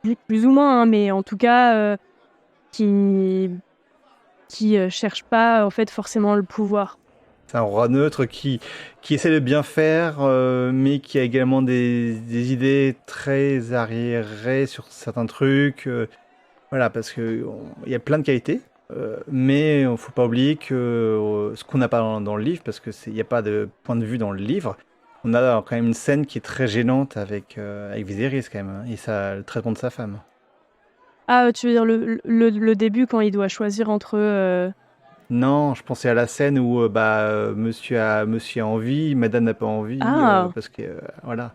[SPEAKER 1] oui.
[SPEAKER 2] Plus ou moins, hein, mais en tout cas, qui cherche pas, en fait, forcément le pouvoir.
[SPEAKER 1] C'est un roi neutre qui essaie de bien faire, mais qui a également des idées très arriérées sur certains trucs. Voilà, parce qu'il y a plein de qualités, mais il ne faut pas oublier que ce qu'on n'a pas dans le livre, parce qu'il n'y a pas de point de vue dans le livre, on a quand même une scène qui est très gênante avec Viserys quand même, hein, et le traitement de sa femme.
[SPEAKER 2] Ah, tu veux dire le début quand il doit choisir entre...
[SPEAKER 1] Non, je pensais à la scène où monsieur a envie, madame n'a pas envie,
[SPEAKER 2] Ah,
[SPEAKER 1] parce que voilà.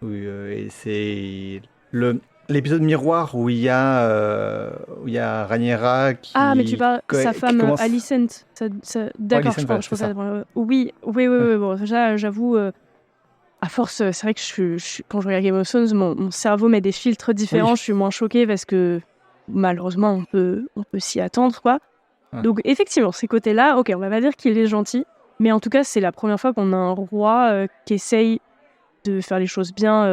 [SPEAKER 1] Oui, et c'est l'épisode miroir où il y a Rhaenyra
[SPEAKER 2] mais tu parles sa
[SPEAKER 1] qui
[SPEAKER 2] femme
[SPEAKER 1] commence.
[SPEAKER 2] Alicent. D'accord,
[SPEAKER 1] Alicent,
[SPEAKER 2] je
[SPEAKER 1] voilà,
[SPEAKER 2] pense
[SPEAKER 1] c'est ça.
[SPEAKER 2] oui, bon, déjà, j'avoue, à force, c'est vrai que quand je regarde Game of Thrones, mon cerveau met des filtres différents,
[SPEAKER 1] Oui.
[SPEAKER 2] je suis moins choquée parce que malheureusement, on peut s'y attendre, quoi.
[SPEAKER 1] Ouais.
[SPEAKER 2] Donc effectivement, ces côtés-là, ok, on va pas dire qu'il est gentil, mais en tout cas, c'est la première fois qu'on a un roi qui essaye de faire les choses bien,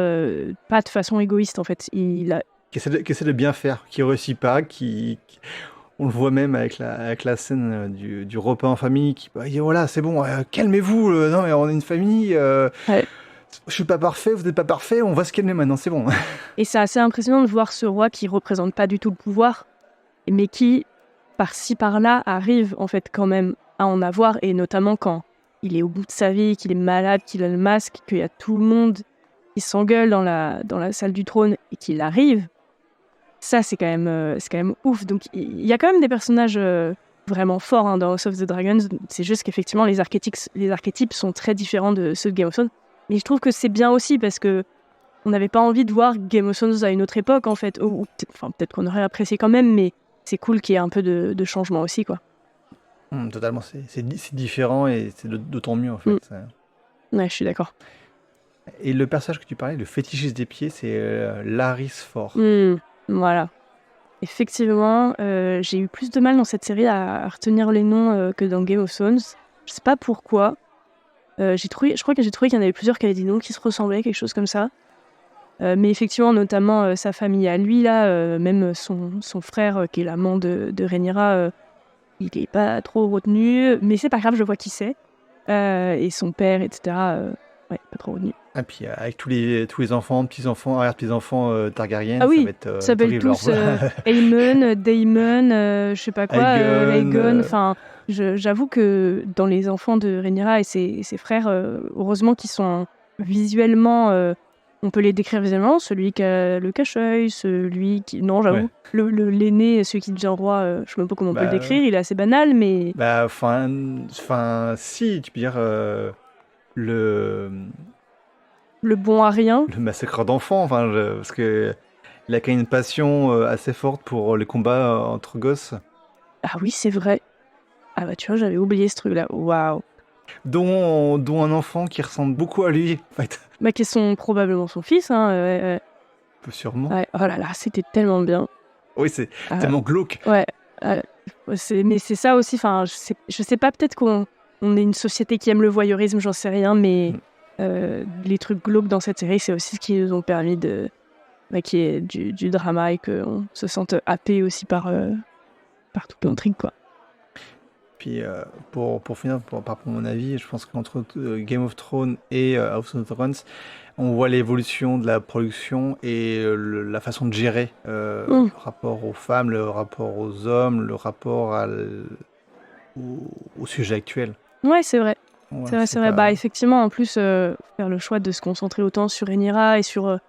[SPEAKER 2] pas de façon égoïste, en fait.
[SPEAKER 1] Qui essaie de bien faire, qui réussit pas, on le voit même avec la scène du repas en famille, qui dit voilà, c'est bon, calmez-vous, non mais on est une famille,
[SPEAKER 2] Ouais.
[SPEAKER 1] je suis pas parfait, vous n'êtes pas parfait, on va se calmer maintenant, c'est bon.
[SPEAKER 2] Et c'est assez impressionnant de voir ce roi qui représente pas du tout le pouvoir, mais qui, par-ci par-là, arrive en fait quand même à en avoir, et notamment quand il est au bout de sa vie, qu'il est malade, qu'il a le masque, qu'il y a tout le monde qui s'engueule dans la salle du trône et qu'il arrive. Ça, c'est quand même ouf. Donc, il y a quand même des personnages vraiment forts hein, dans House of the Dragons. C'est juste qu'effectivement, les archétypes sont très différents de ceux de Game of Thrones. Mais je trouve que c'est bien aussi parce que on n'avait pas envie de voir Game of Thrones à une autre époque, en fait. Ou peut-être qu'on aurait apprécié quand même, mais c'est cool qu'il y ait un peu de changement aussi, quoi.
[SPEAKER 1] Totalement, c'est différent et c'est d'autant mieux en fait.
[SPEAKER 2] Ouais, je suis d'accord.
[SPEAKER 1] Et le personnage que tu parlais, le fétichiste des pieds, c'est Larys Ford.
[SPEAKER 2] Voilà. Effectivement, j'ai eu plus de mal dans cette série à retenir les noms que dans Game of Thrones. Je sais pas pourquoi. Je crois que j'ai trouvé qu'il y en avait plusieurs qui avaient des noms qui se ressemblaient, quelque chose comme ça. Mais effectivement, notamment sa famille à lui, là, même son frère, qui est l'amant de Rhaenyra, il est pas trop retenu. Mais c'est pas grave, je vois qui c'est. Et son père, etc. Ouais, pas trop retenu.
[SPEAKER 1] Et puis avec tous les enfants, petits-enfants, arrière-petits-enfants Targaryen,
[SPEAKER 2] Ah
[SPEAKER 1] ça
[SPEAKER 2] oui,
[SPEAKER 1] va être
[SPEAKER 2] ils s'appellent
[SPEAKER 1] terrible.
[SPEAKER 2] tous Aemon, Daemon, je sais pas quoi, Aegon. Enfin, j'avoue que dans les enfants de Rhaenyra et ses frères, heureusement qu'ils sont visuellement, on peut les décrire visuellement. Celui qui a le cache-œil, celui qui, non, j'avoue, l'aîné, celui qui devient roi, je sais même pas comment on peut le décrire. Il est assez banal, mais
[SPEAKER 1] si tu peux dire
[SPEAKER 2] le bon à rien.
[SPEAKER 1] le massacre d'enfants, parce que il a quand même une passion assez forte pour les combats entre gosses.
[SPEAKER 2] Ah oui, c'est vrai. Ah bah tu vois, j'avais oublié ce truc-là. Waouh.
[SPEAKER 1] Dont un enfant qui ressemble beaucoup à lui, en fait.
[SPEAKER 2] Bah, qui sont probablement son fils, hein.
[SPEAKER 1] Peu sûrement.
[SPEAKER 2] Ouais, oh là là, c'était tellement bien.
[SPEAKER 1] Oui, c'est tellement glauque.
[SPEAKER 2] Ouais. Mais c'est ça aussi, enfin, je sais pas, peut-être qu'on est une société qui aime le voyeurisme, j'en sais rien, mais les trucs glauques dans cette série, c'est aussi ce qui nous ont permis qu'il y ait du drama et qu'on se sente happé aussi par toute l'intrigue, quoi.
[SPEAKER 1] Puis pour finir, par mon avis, je pense qu'entre Game of Thrones et House of Thrones, on voit l'évolution de la production et la façon de gérer le rapport aux femmes, le rapport aux hommes, le rapport au sujet actuel.
[SPEAKER 2] Ouais, c'est vrai.
[SPEAKER 1] Ouais,
[SPEAKER 2] C'est vrai,
[SPEAKER 1] c'est
[SPEAKER 2] c'est vrai.
[SPEAKER 1] pas...
[SPEAKER 2] Bah, effectivement, en plus, faire le choix de se concentrer autant sur Rhaenyra et sur le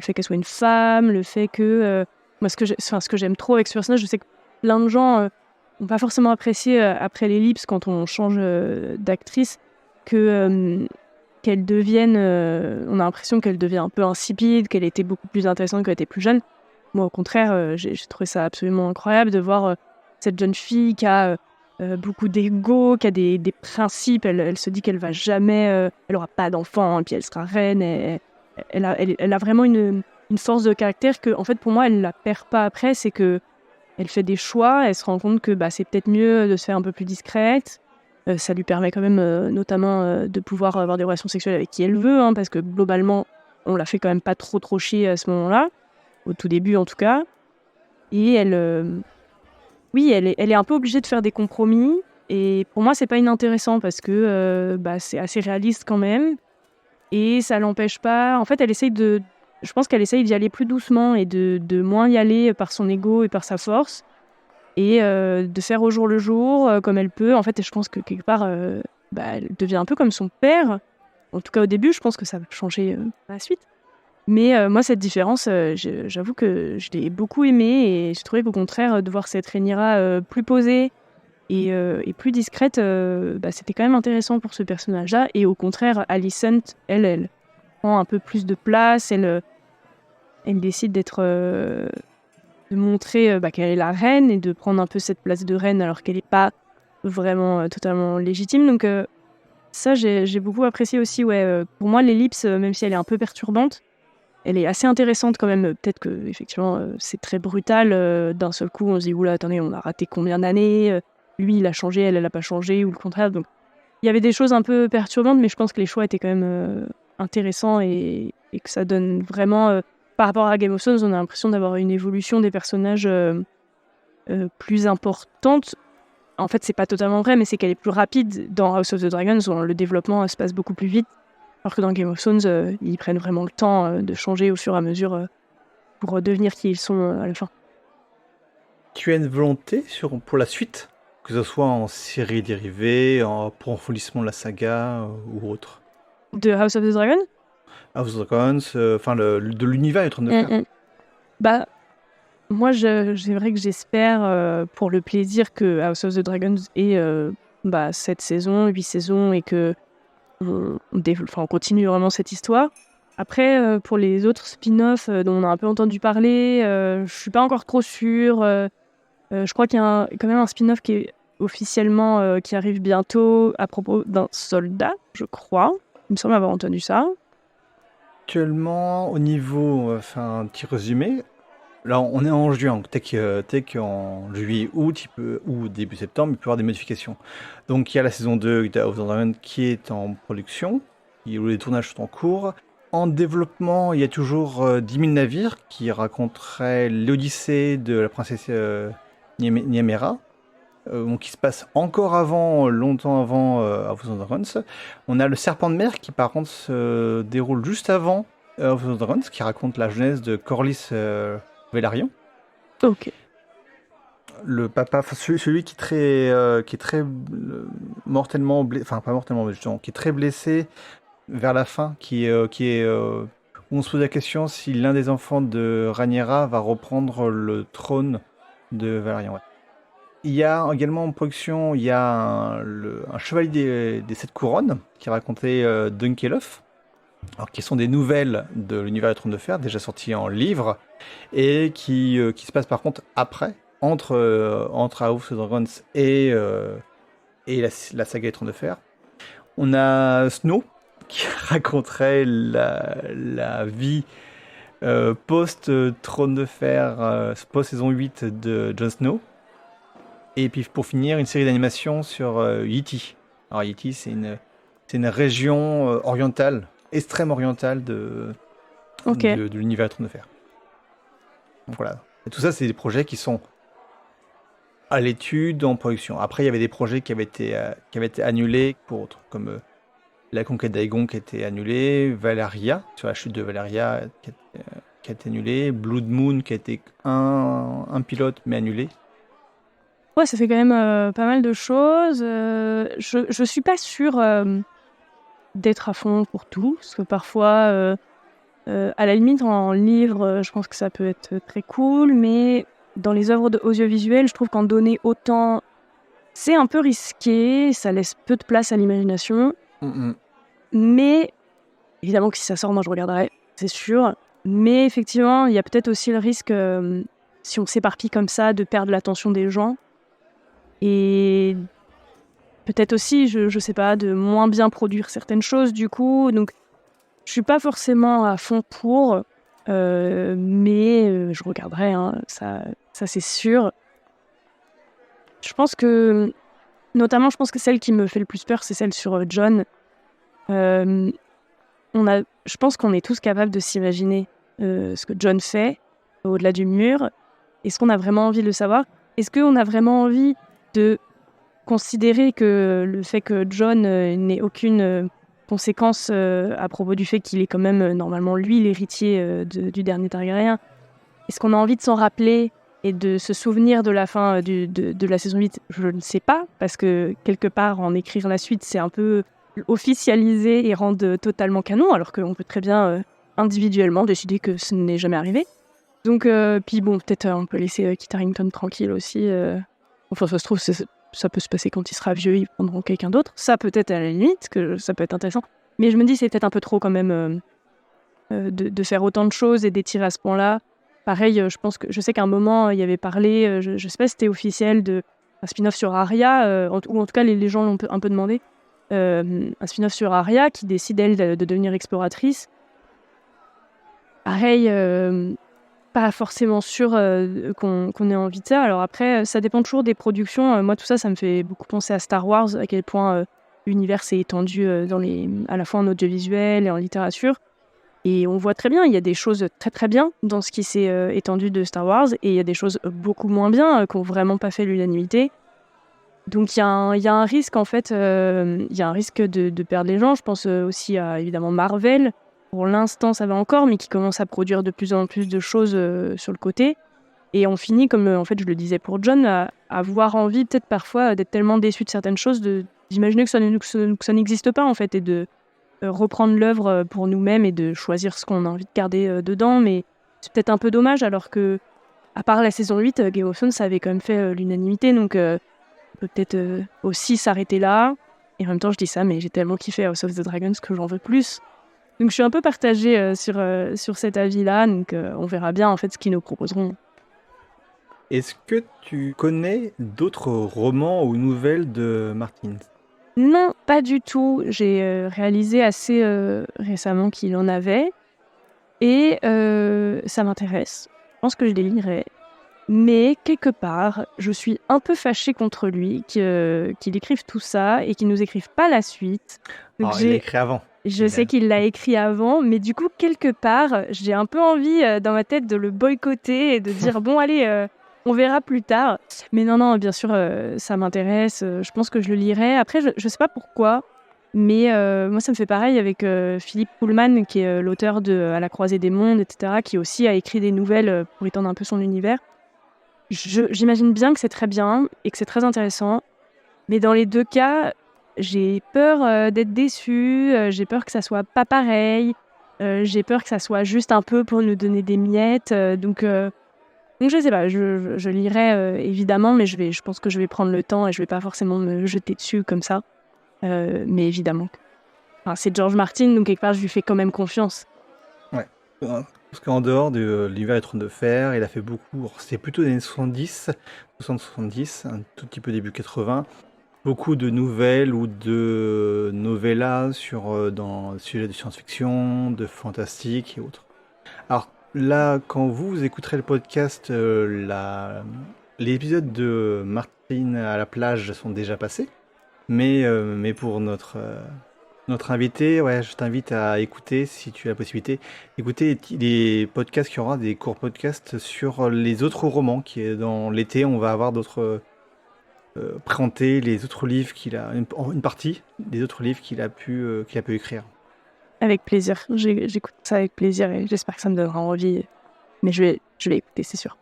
[SPEAKER 2] fait qu'elle soit une femme, le fait que... moi, ce que j'aime trop avec ce personnage, je sais que plein de gens n'ont pas forcément apprécié après l'ellipse, quand on change d'actrice, que, qu'elle devienne... on a l'impression qu'elle devient un peu insipide, qu'elle était beaucoup plus intéressante quand elle était plus jeune. Moi, au contraire, j'ai trouvé ça absolument incroyable de voir cette jeune fille qui a beaucoup d'ego, qui a des principes. Elle se dit qu'elle va jamais, elle aura pas d'enfant, et puis elle sera reine. Elle a vraiment une force de caractère que, en fait, pour moi, elle la perd pas après. C'est que elle fait des choix, elle se rend compte que c'est peut-être mieux de se faire un peu plus discrète. Ça lui permet quand même, notamment, de pouvoir avoir des relations sexuelles avec qui elle veut, hein, parce que globalement, on la fait quand même pas trop chier à ce moment-là, au tout début en tout cas. Et oui, elle est un peu obligée de faire des compromis. Et pour moi, c'est pas inintéressant parce que c'est assez réaliste quand même. Et ça l'empêche pas. En fait, je pense qu'elle essaye d'y aller plus doucement et de moins y aller par son ego et par sa force. Et de faire au jour le jour, comme elle peut. En fait, je pense que quelque part, elle devient un peu comme son père. En tout cas, au début, je pense que ça va changer par la suite. Mais moi, cette différence, j'avoue que je l'ai beaucoup aimée, et j'ai trouvé qu'au contraire, de voir cette Rhaenyra plus posée et plus discrète, c'était quand même intéressant pour ce personnage-là. Et au contraire, Alicent, elle prend un peu plus de place, elle décide de montrer qu'elle est la reine et de prendre un peu cette place de reine alors qu'elle n'est pas vraiment totalement légitime. Donc ça, j'ai beaucoup apprécié aussi. Ouais, pour moi, l'ellipse, même si elle est un peu perturbante, elle est assez intéressante quand même. Peut-être que effectivement, c'est très brutal. D'un seul coup, on se dit oula, attendez, on a raté combien d'années lui, il a changé, elle a pas changé, ou le contraire. Donc, il y avait des choses un peu perturbantes, mais je pense que les choix étaient quand même intéressants, et que ça donne vraiment... par rapport à Game of Thrones, on a l'impression d'avoir une évolution des personnages plus importante. En fait, c'est pas totalement vrai, mais c'est qu'elle est plus rapide. Dans House of the Dragons, où le développement se passe beaucoup plus vite. Alors que dans Game of Thrones, ils prennent vraiment le temps de changer au fur et à mesure pour devenir qui ils sont à la fin.
[SPEAKER 1] Tu as une volonté pour la suite, que ce soit en série dérivée, en approfondissement de la saga ou autre?
[SPEAKER 2] De House of the Dragon?
[SPEAKER 1] House of Dragons, de l'univers du Trône de Fer.
[SPEAKER 2] Bah, moi, c'est vrai que j'espère, pour le plaisir, que House of the Dragons ait 7 saisons, 8 saisons, et que on continue vraiment cette histoire. Après, pour les autres spin-offs dont on a un peu entendu parler, je suis pas encore trop sûre. Je crois qu'il y a quand même un spin-off qui est officiellement qui arrive bientôt à propos d'un soldat, je crois. Il me semble avoir entendu ça.
[SPEAKER 1] Actuellement, au niveau, un petit résumé, là on est en juin, donc peut-être qu'en juillet, août, ou début septembre, il peut y avoir des modifications. Donc il y a la saison 2 de House of Dragon qui est en production, où les tournages sont en cours. En développement, il y a toujours 10 000 navires qui raconteraient l'odyssée de la princesse Nyamera, qui se passe encore longtemps avant House of Dragons. On a le Serpent de mer qui par contre se déroule juste avant House of Dragons, qui raconte la jeunesse de Corlys Velaryon.
[SPEAKER 2] Ok.
[SPEAKER 1] Le papa, celui qui est très mortellement blessé, enfin pas mortellement, mais justement, qui est très blessé vers la fin, où on se pose la question si l'un des enfants de Rhaenyra va reprendre le trône de Velaryon. Ouais. Il y a également en production, il y a un chevalier des 7 couronnes qui racontait Dunkelhoff, alors qui sont des nouvelles de l'univers du Trône de Fer, déjà sorties en livre, et qui se passent par contre après, entre House of Dragons et la saga des Trônes de Fer. On a Snow, qui raconterait la vie post-Trône de Fer, post-saison 8 de Jon Snow. Et puis pour finir, une série d'animations sur Yiti. Alors Yiti, c'est une région orientale, extrême orientale de l'univers Trône de Fer. Donc voilà. Et tout ça, c'est des projets qui sont à l'étude, en production. Après, il y avait des projets qui avaient été annulés pour autres, comme la conquête d'Aegon qui a été annulée, Valyria, sur la chute de Valyria qui a été annulée, Blood Moon qui a été un pilote mais annulé.
[SPEAKER 2] Ouais, ça fait quand même pas mal de choses. Je suis pas sûre d'être à fond pour tout, parce que parfois, à la limite, en livre, je pense que ça peut être très cool, mais dans les œuvres audiovisuelles, je trouve qu'en donner autant, c'est un peu risqué, ça laisse peu de place à l'imagination. Mais évidemment que si ça sort, moi je regarderai, c'est sûr. Mais effectivement, il y a peut-être aussi le risque, si on s'éparpille comme ça, de perdre l'attention des gens. Et peut-être aussi, je sais pas, de moins bien produire certaines choses du coup. Donc je suis pas forcément à fond pour, mais je regarderai, hein, ça c'est sûr. Je pense que, notamment, je pense que celle qui me fait le plus peur, c'est celle sur John. Je pense qu'on est tous capables de s'imaginer ce que John fait au-delà du mur. Est-ce qu'on a vraiment envie de le savoir ? Est-ce qu'on a vraiment envie de considérer que le fait que John n'ait aucune conséquence à propos du fait qu'il est quand même normalement lui l'héritier du dernier Targaryen ? Est-ce qu'on a envie de s'en rappeler et de se souvenir de la fin de la saison 8 ? Je ne sais pas, parce que quelque part, en écrire la suite, c'est un peu officialiser et rendre totalement canon, alors qu'on peut très bien individuellement décider que ce n'est jamais arrivé. Donc, puis bon, peut-être on peut laisser Kit Harington tranquille aussi. Enfin, ça se trouve, ça peut se passer quand il sera vieux, ils prendront quelqu'un d'autre. Ça peut-être à la limite, que ça peut être intéressant. Mais je me dis, c'est peut-être un peu trop quand même de faire autant de choses et d'étirer à ce point-là. Pareil, je sais qu'à un moment, il y avait parlé, je sais pas si c'était officiel, un spin-off sur Arya, ou en tout cas les gens l'ont un peu demandé. Un spin-off sur Arya qui décide, elle, de devenir exploratrice. Pareil, pas forcément sûr qu'on ait envie de ça. Alors après, ça dépend toujours des productions. Moi, tout ça, ça me fait beaucoup penser à Star Wars, à quel point l'univers s'est étendu à la fois en audiovisuel et en littérature. Et on voit très bien, il y a des choses très très bien dans ce qui s'est étendu de Star Wars, et il y a des choses beaucoup moins bien qui n'ont vraiment pas fait l'unanimité. Donc il y a un risque en fait, il y a un risque de perdre les gens. Je pense aussi à évidemment Marvel. Pour l'instant ça va encore, mais qui commence à produire de plus en plus de choses sur le côté. Et on finit, comme en fait je le disais pour John, à avoir envie peut-être parfois d'être tellement déçu de certaines choses, d'imaginer que ça n'existe pas en fait, et de reprendre l'œuvre pour nous-mêmes et de choisir ce qu'on a envie de garder dedans. Mais c'est peut-être un peu dommage, alors que, à part la saison 8, Game of Thrones, ça avait quand même fait l'unanimité. Donc on peut peut-être aussi s'arrêter là. Et en même temps, je dis ça, mais j'ai tellement kiffé House of the Dragons que j'en veux plus. Donc je suis un peu partagée sur cet avis-là. Donc on verra bien en fait ce qu'ils nous proposeront.
[SPEAKER 1] Est-ce que tu connais d'autres romans ou nouvelles de Martin ?
[SPEAKER 2] Non, pas du tout. J'ai réalisé assez récemment qu'il en avait. Et ça m'intéresse. Je pense que je les lirai. Mais quelque part, je suis un peu fâchée contre lui qu'il écrive tout ça et qu'il nous écrive pas la suite. Donc
[SPEAKER 1] il l'a écrit avant.
[SPEAKER 2] Je sais qu'il l'a écrit avant, mais du coup, quelque part, j'ai un peu envie dans ma tête de le boycotter et de dire bon, allez, on verra plus tard. Mais non, bien sûr, ça m'intéresse. Je pense que je le lirai. Après, je sais pas pourquoi, mais moi, ça me fait pareil avec Philippe Pullman, qui est l'auteur de À la croisée des mondes, etc., qui aussi a écrit des nouvelles pour étendre un peu son univers. J'imagine bien que c'est très bien et que c'est très intéressant, mais dans les deux cas, j'ai peur d'être déçue, j'ai peur que ça soit pas pareil, j'ai peur que ça soit juste un peu pour nous donner des miettes, donc je sais pas, je lirai évidemment, mais je pense que je vais prendre le temps et je vais pas forcément me jeter dessus comme ça, mais évidemment. Enfin, c'est George Martin, donc quelque part je lui fais quand même confiance.
[SPEAKER 1] Ouais, parce qu'en dehors de l'univers des Trônes de Fer, il a fait beaucoup, c'est plutôt des années 70, 60-70, un tout petit peu début 80, beaucoup de nouvelles ou de novellas dans le sujet de science-fiction, de fantastique et autres. Alors là, quand vous écouterez le podcast, les épisodes de Martin à la plage sont déjà passés, mais pour notre invité, ouais, je t'invite à écouter, si tu as la possibilité, écouter les podcasts, qu'il y aura des courts podcasts sur les autres romans, qui est dans l'été, on va avoir d'autres présenter les autres livres qu'il a, une partie des autres livres qu'il a pu écrire.
[SPEAKER 2] Avec plaisir, j'écoute ça avec plaisir et j'espère que ça me donnera envie, mais je vais écouter, c'est sûr.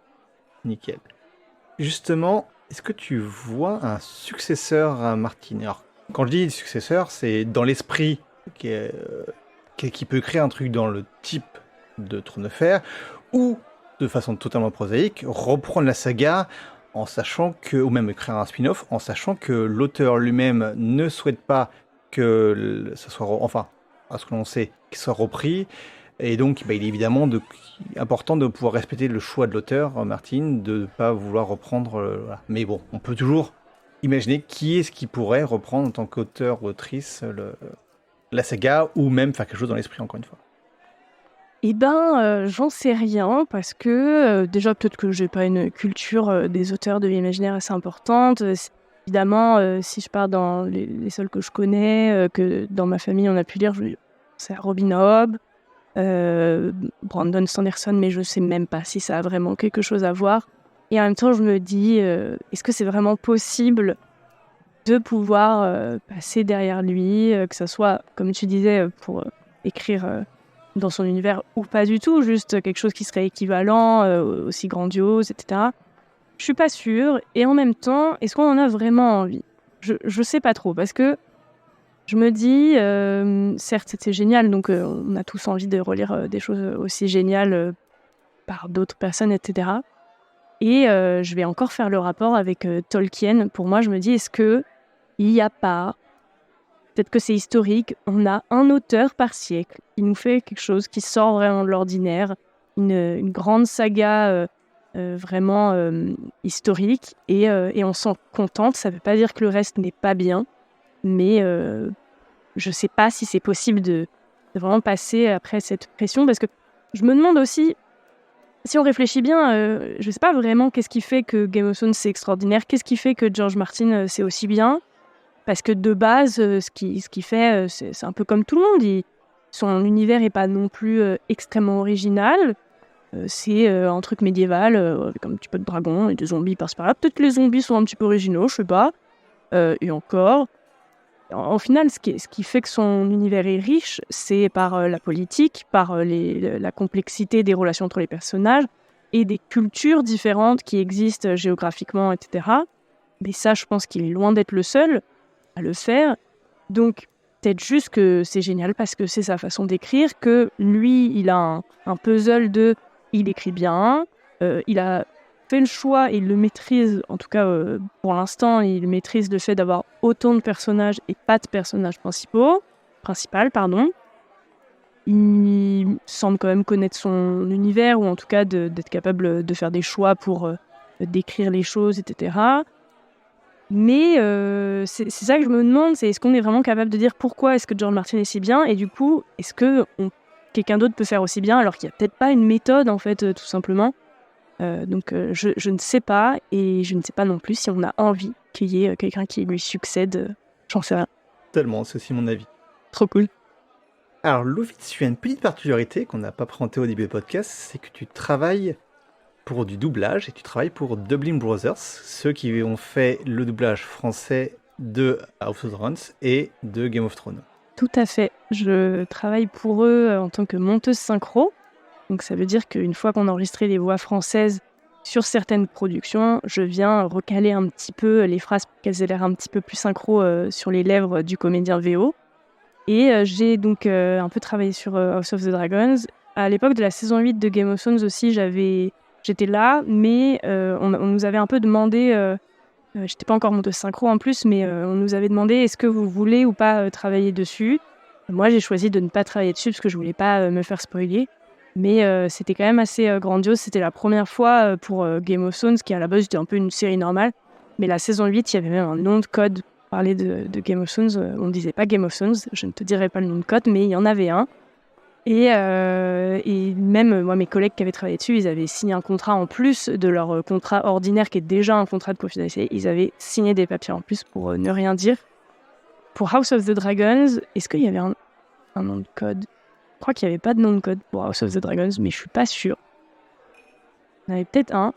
[SPEAKER 1] Nickel. Justement, est-ce que tu vois un successeur à Martin? Alors, quand je dis successeur, c'est dans l'esprit qui peut créer un truc dans le type de Trône de Fer, ou de façon totalement prosaïque, reprendre la saga en sachant que, ou même créer un spin-off, en sachant que l'auteur lui-même ne souhaite pas que ça soit, enfin, à ce que l'on sait, qu'il soit repris. Et donc, il est évidemment important de pouvoir respecter le choix de l'auteur, Martin, de ne pas vouloir reprendre. Voilà. Mais bon, on peut toujours imaginer qui est-ce qui pourrait reprendre en tant qu'auteur ou autrice la saga, ou même faire quelque chose dans l'esprit, encore une fois.
[SPEAKER 2] Eh ben, j'en sais rien parce que déjà peut-être que j'ai pas une culture des auteurs de l'imaginaire assez importante. Évidemment, si je pars dans les seuls que je connais, que dans ma famille on a pu lire, c'est Robin Hobb, Brandon Sanderson, mais je sais même pas si ça a vraiment quelque chose à voir. Et en même temps, je me dis, est-ce que c'est vraiment possible de pouvoir passer derrière lui, que ça soit, comme tu disais, pour écrire dans son univers ou pas du tout, juste quelque chose qui serait équivalent, aussi grandiose, etc. Je suis pas sûre. Et en même temps, est-ce qu'on en a vraiment envie ? Je sais pas trop, parce que je me dis, certes, c'était génial, donc on a tous envie de relire des choses aussi géniales par d'autres personnes, etc. Et je vais encore faire le rapport avec Tolkien. Pour moi, je me dis, est-ce qu'il n'y a pas, peut-être que c'est historique, on a un auteur par siècle qui nous fait quelque chose qui sort vraiment de l'ordinaire, une grande saga vraiment historique, et on s'en contente. Ça ne veut pas dire que le reste n'est pas bien, mais je ne sais pas si c'est possible de vraiment passer après cette pression, parce que je me demande aussi, si on réfléchit bien, je ne sais pas vraiment qu'est-ce qui fait que Game of Thrones c'est extraordinaire, qu'est-ce qui fait que George Martin c'est aussi bien. Parce que de base, ce qu'il fait, c'est un peu comme tout le monde. Son univers n'est pas non plus extrêmement original. C'est un truc médiéval, avec un petit peu de dragons et des zombies par-ci par-là. Peut-être que les zombies sont un petit peu originaux, je sais pas. Et encore. En final, ce qui fait que son univers est riche, c'est par la politique, par la complexité des relations entre les personnages et des cultures différentes qui existent géographiquement, etc. Mais ça, je pense qu'il est loin d'être le seul à le faire. Donc, peut-être juste que c'est génial parce que c'est sa façon d'écrire, que lui, il a un puzzle de... Il écrit bien, il a fait le choix et il le maîtrise, en tout cas pour l'instant, il maîtrise le fait d'avoir autant de personnages et pas de personnages principal. Il semble quand même connaître son univers, ou en tout cas d'être capable de faire des choix pour décrire les choses, etc. Mais c'est ça que je me demande, c'est est-ce qu'on est vraiment capable de dire pourquoi est-ce que George Martin est si bien, et du coup, est-ce que quelqu'un d'autre peut faire aussi bien, alors qu'il n'y a peut-être pas une méthode, en fait, tout simplement. Donc je ne sais pas, et je ne sais pas non plus si on a envie qu'il y ait quelqu'un qui lui succède. J'en sais rien.
[SPEAKER 1] Tellement, c'est aussi mon avis.
[SPEAKER 2] Trop cool.
[SPEAKER 1] Alors, Lovitz, tu as une petite particularité qu'on n'a pas présentée au début du podcast, c'est que tu travailles pour du doublage, et tu travailles pour Dublin Brothers, ceux qui ont fait le doublage français de House of Dragons et de Game of Thrones.
[SPEAKER 2] Tout à fait. Je travaille pour eux en tant que monteuse synchro. Donc ça veut dire qu'une fois qu'on a enregistré les voix françaises sur certaines productions, je viens recaler un petit peu les phrases pour qu'elles aient l'air un petit peu plus synchro sur les lèvres du comédien VO. Et j'ai donc un peu travaillé sur House of the Dragons. À l'époque de la saison 8 de Game of Thrones aussi, j'étais là, mais on nous avait un peu demandé, j'étais pas encore monteuse synchro en plus, mais on nous avait demandé est-ce que vous voulez ou pas travailler dessus. Moi, j'ai choisi de ne pas travailler dessus parce que je voulais pas me faire spoiler. Mais c'était quand même assez grandiose. C'était la première fois pour Game of Thrones, qui à la base était un peu une série normale. Mais la saison 8, il y avait même un nom de code pour parler de Game of Thrones. On ne disait pas Game of Thrones, je ne te dirai pas le nom de code, mais il y en avait un. Et même moi, mes collègues qui avaient travaillé dessus, ils avaient signé un contrat en plus de leur contrat ordinaire, qui est déjà un contrat de confidentialité. Ils avaient signé des papiers en plus pour ne rien dire. Pour House of the Dragons, est-ce qu'il y avait un nom de code ? Je crois qu'il n'y avait pas de nom de code pour House of the Dragons, mais je suis pas sûre. Il y en avait peut-être un.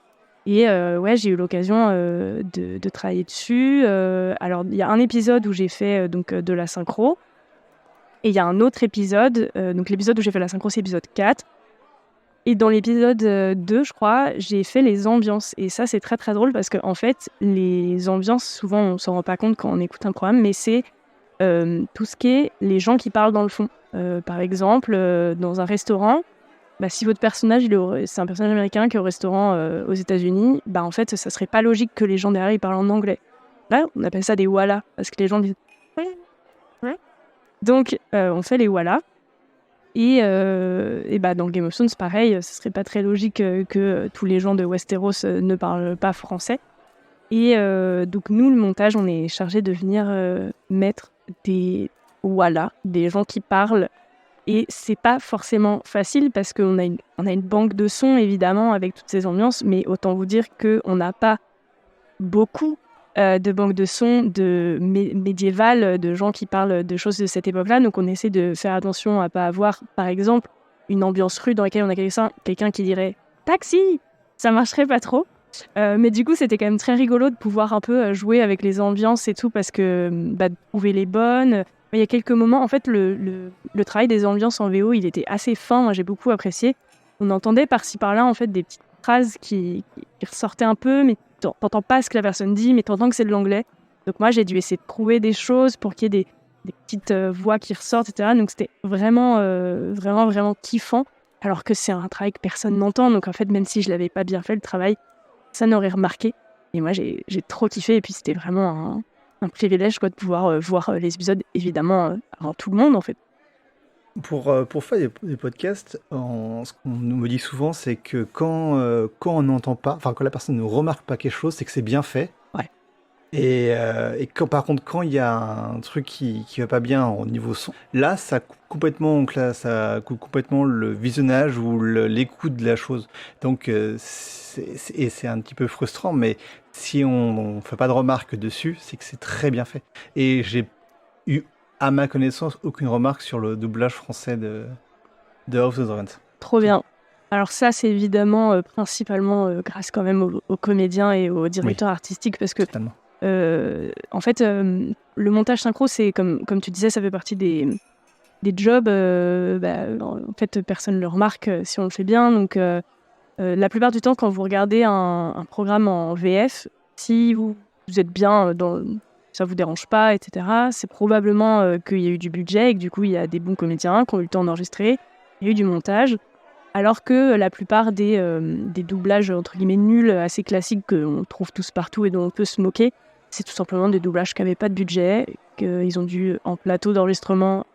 [SPEAKER 2] Et ouais, j'ai eu l'occasion de travailler dessus. Alors, il y a un épisode où j'ai fait de la synchro. Et il y a un autre épisode. Donc, l'épisode où j'ai fait la synchro, c'est l'épisode 4. Et dans l'épisode 2, je crois, j'ai fait les ambiances. Et ça, c'est très très drôle parce qu'en fait, les ambiances, souvent, on s'en rend pas compte quand on écoute un programme, mais c'est tout ce qui est les gens qui parlent dans le fond. Par exemple, dans un restaurant, si votre personnage, c'est un personnage américain qui est au restaurant aux États-Unis, en fait, ça serait pas logique que les gens derrière ils parlent en anglais. Là, on appelle ça des wallahs parce que les gens disent ouais, ouais. Donc, on fait les wallahs. Et dans Game of Thrones, pareil, ce serait pas très logique que tous les gens de Westeros ne parlent pas français. Et donc nous, le montage, on est chargé de venir mettre des wallahs, des gens qui parlent. Et c'est pas forcément facile parce qu'on a une banque de sons, évidemment, avec toutes ces ambiances, mais autant vous dire qu'on n'a pas beaucoup de banques de sons médiévales, de gens qui parlent de choses de cette époque-là. Donc on essaie de faire attention à pas avoir, par exemple, une ambiance rue dans laquelle on a quelqu'un qui dirait « taxi !» Ça marcherait pas trop. Mais du coup, c'était quand même très rigolo de pouvoir un peu jouer avec les ambiances et tout, parce que de trouver les bonnes. Il y a quelques moments, en fait, le travail des ambiances en VO, il était assez fin. Moi, j'ai beaucoup apprécié. On entendait par-ci par-là, en fait, des petites phrases qui ressortaient un peu, mais t'entends pas ce que la personne dit, mais t'entends que c'est de l'anglais. Donc moi, j'ai dû essayer de trouver des choses pour qu'il y ait des petites voix qui ressortent, etc. Donc c'était vraiment, vraiment, vraiment kiffant. Alors que c'est un travail que personne n'entend. Donc en fait, même si je l'avais pas bien fait, le travail, ça n'aurait remarqué. Et moi, j'ai trop kiffé. Et puis, c'était vraiment un privilège de pouvoir voir les épisodes, évidemment, avant tout le monde, en fait.
[SPEAKER 1] Pour faire des podcasts, ce qu'on me dit souvent, c'est que quand on n'entend pas, enfin quand la personne ne remarque pas quelque chose, c'est que c'est bien fait.
[SPEAKER 2] Ouais.
[SPEAKER 1] Et par contre, quand il y a un truc qui va pas bien au niveau son, là, ça coupe complètement le visionnage ou l'écoute de la chose. Donc, c'est un petit peu frustrant, mais si on fait pas de remarques dessus, c'est que c'est très bien fait. Et j'ai eu, à ma connaissance, aucune remarque sur le doublage français de House of Dragons.
[SPEAKER 2] Trop bien. Alors ça, c'est évidemment principalement grâce quand même aux comédiens et aux directeurs artistiques, parce que
[SPEAKER 1] Totalement.
[SPEAKER 2] en fait, le montage synchro, c'est comme tu disais, ça fait partie des jobs. En fait, personne ne le remarque si on le fait bien. Donc, la plupart du temps, quand vous regardez un programme en VF, si vous êtes bien ça vous dérange pas, etc., c'est probablement qu'il y a eu du budget et que du coup, il y a des bons comédiens qui ont eu le temps d'enregistrer, il y a eu du montage. Alors que la plupart des doublages entre guillemets nuls, assez classiques, qu'on trouve tous partout et dont on peut se moquer, c'est tout simplement des doublages qui n'avaient pas de budget, qu'ils ont dû, en plateau d'enregistrement,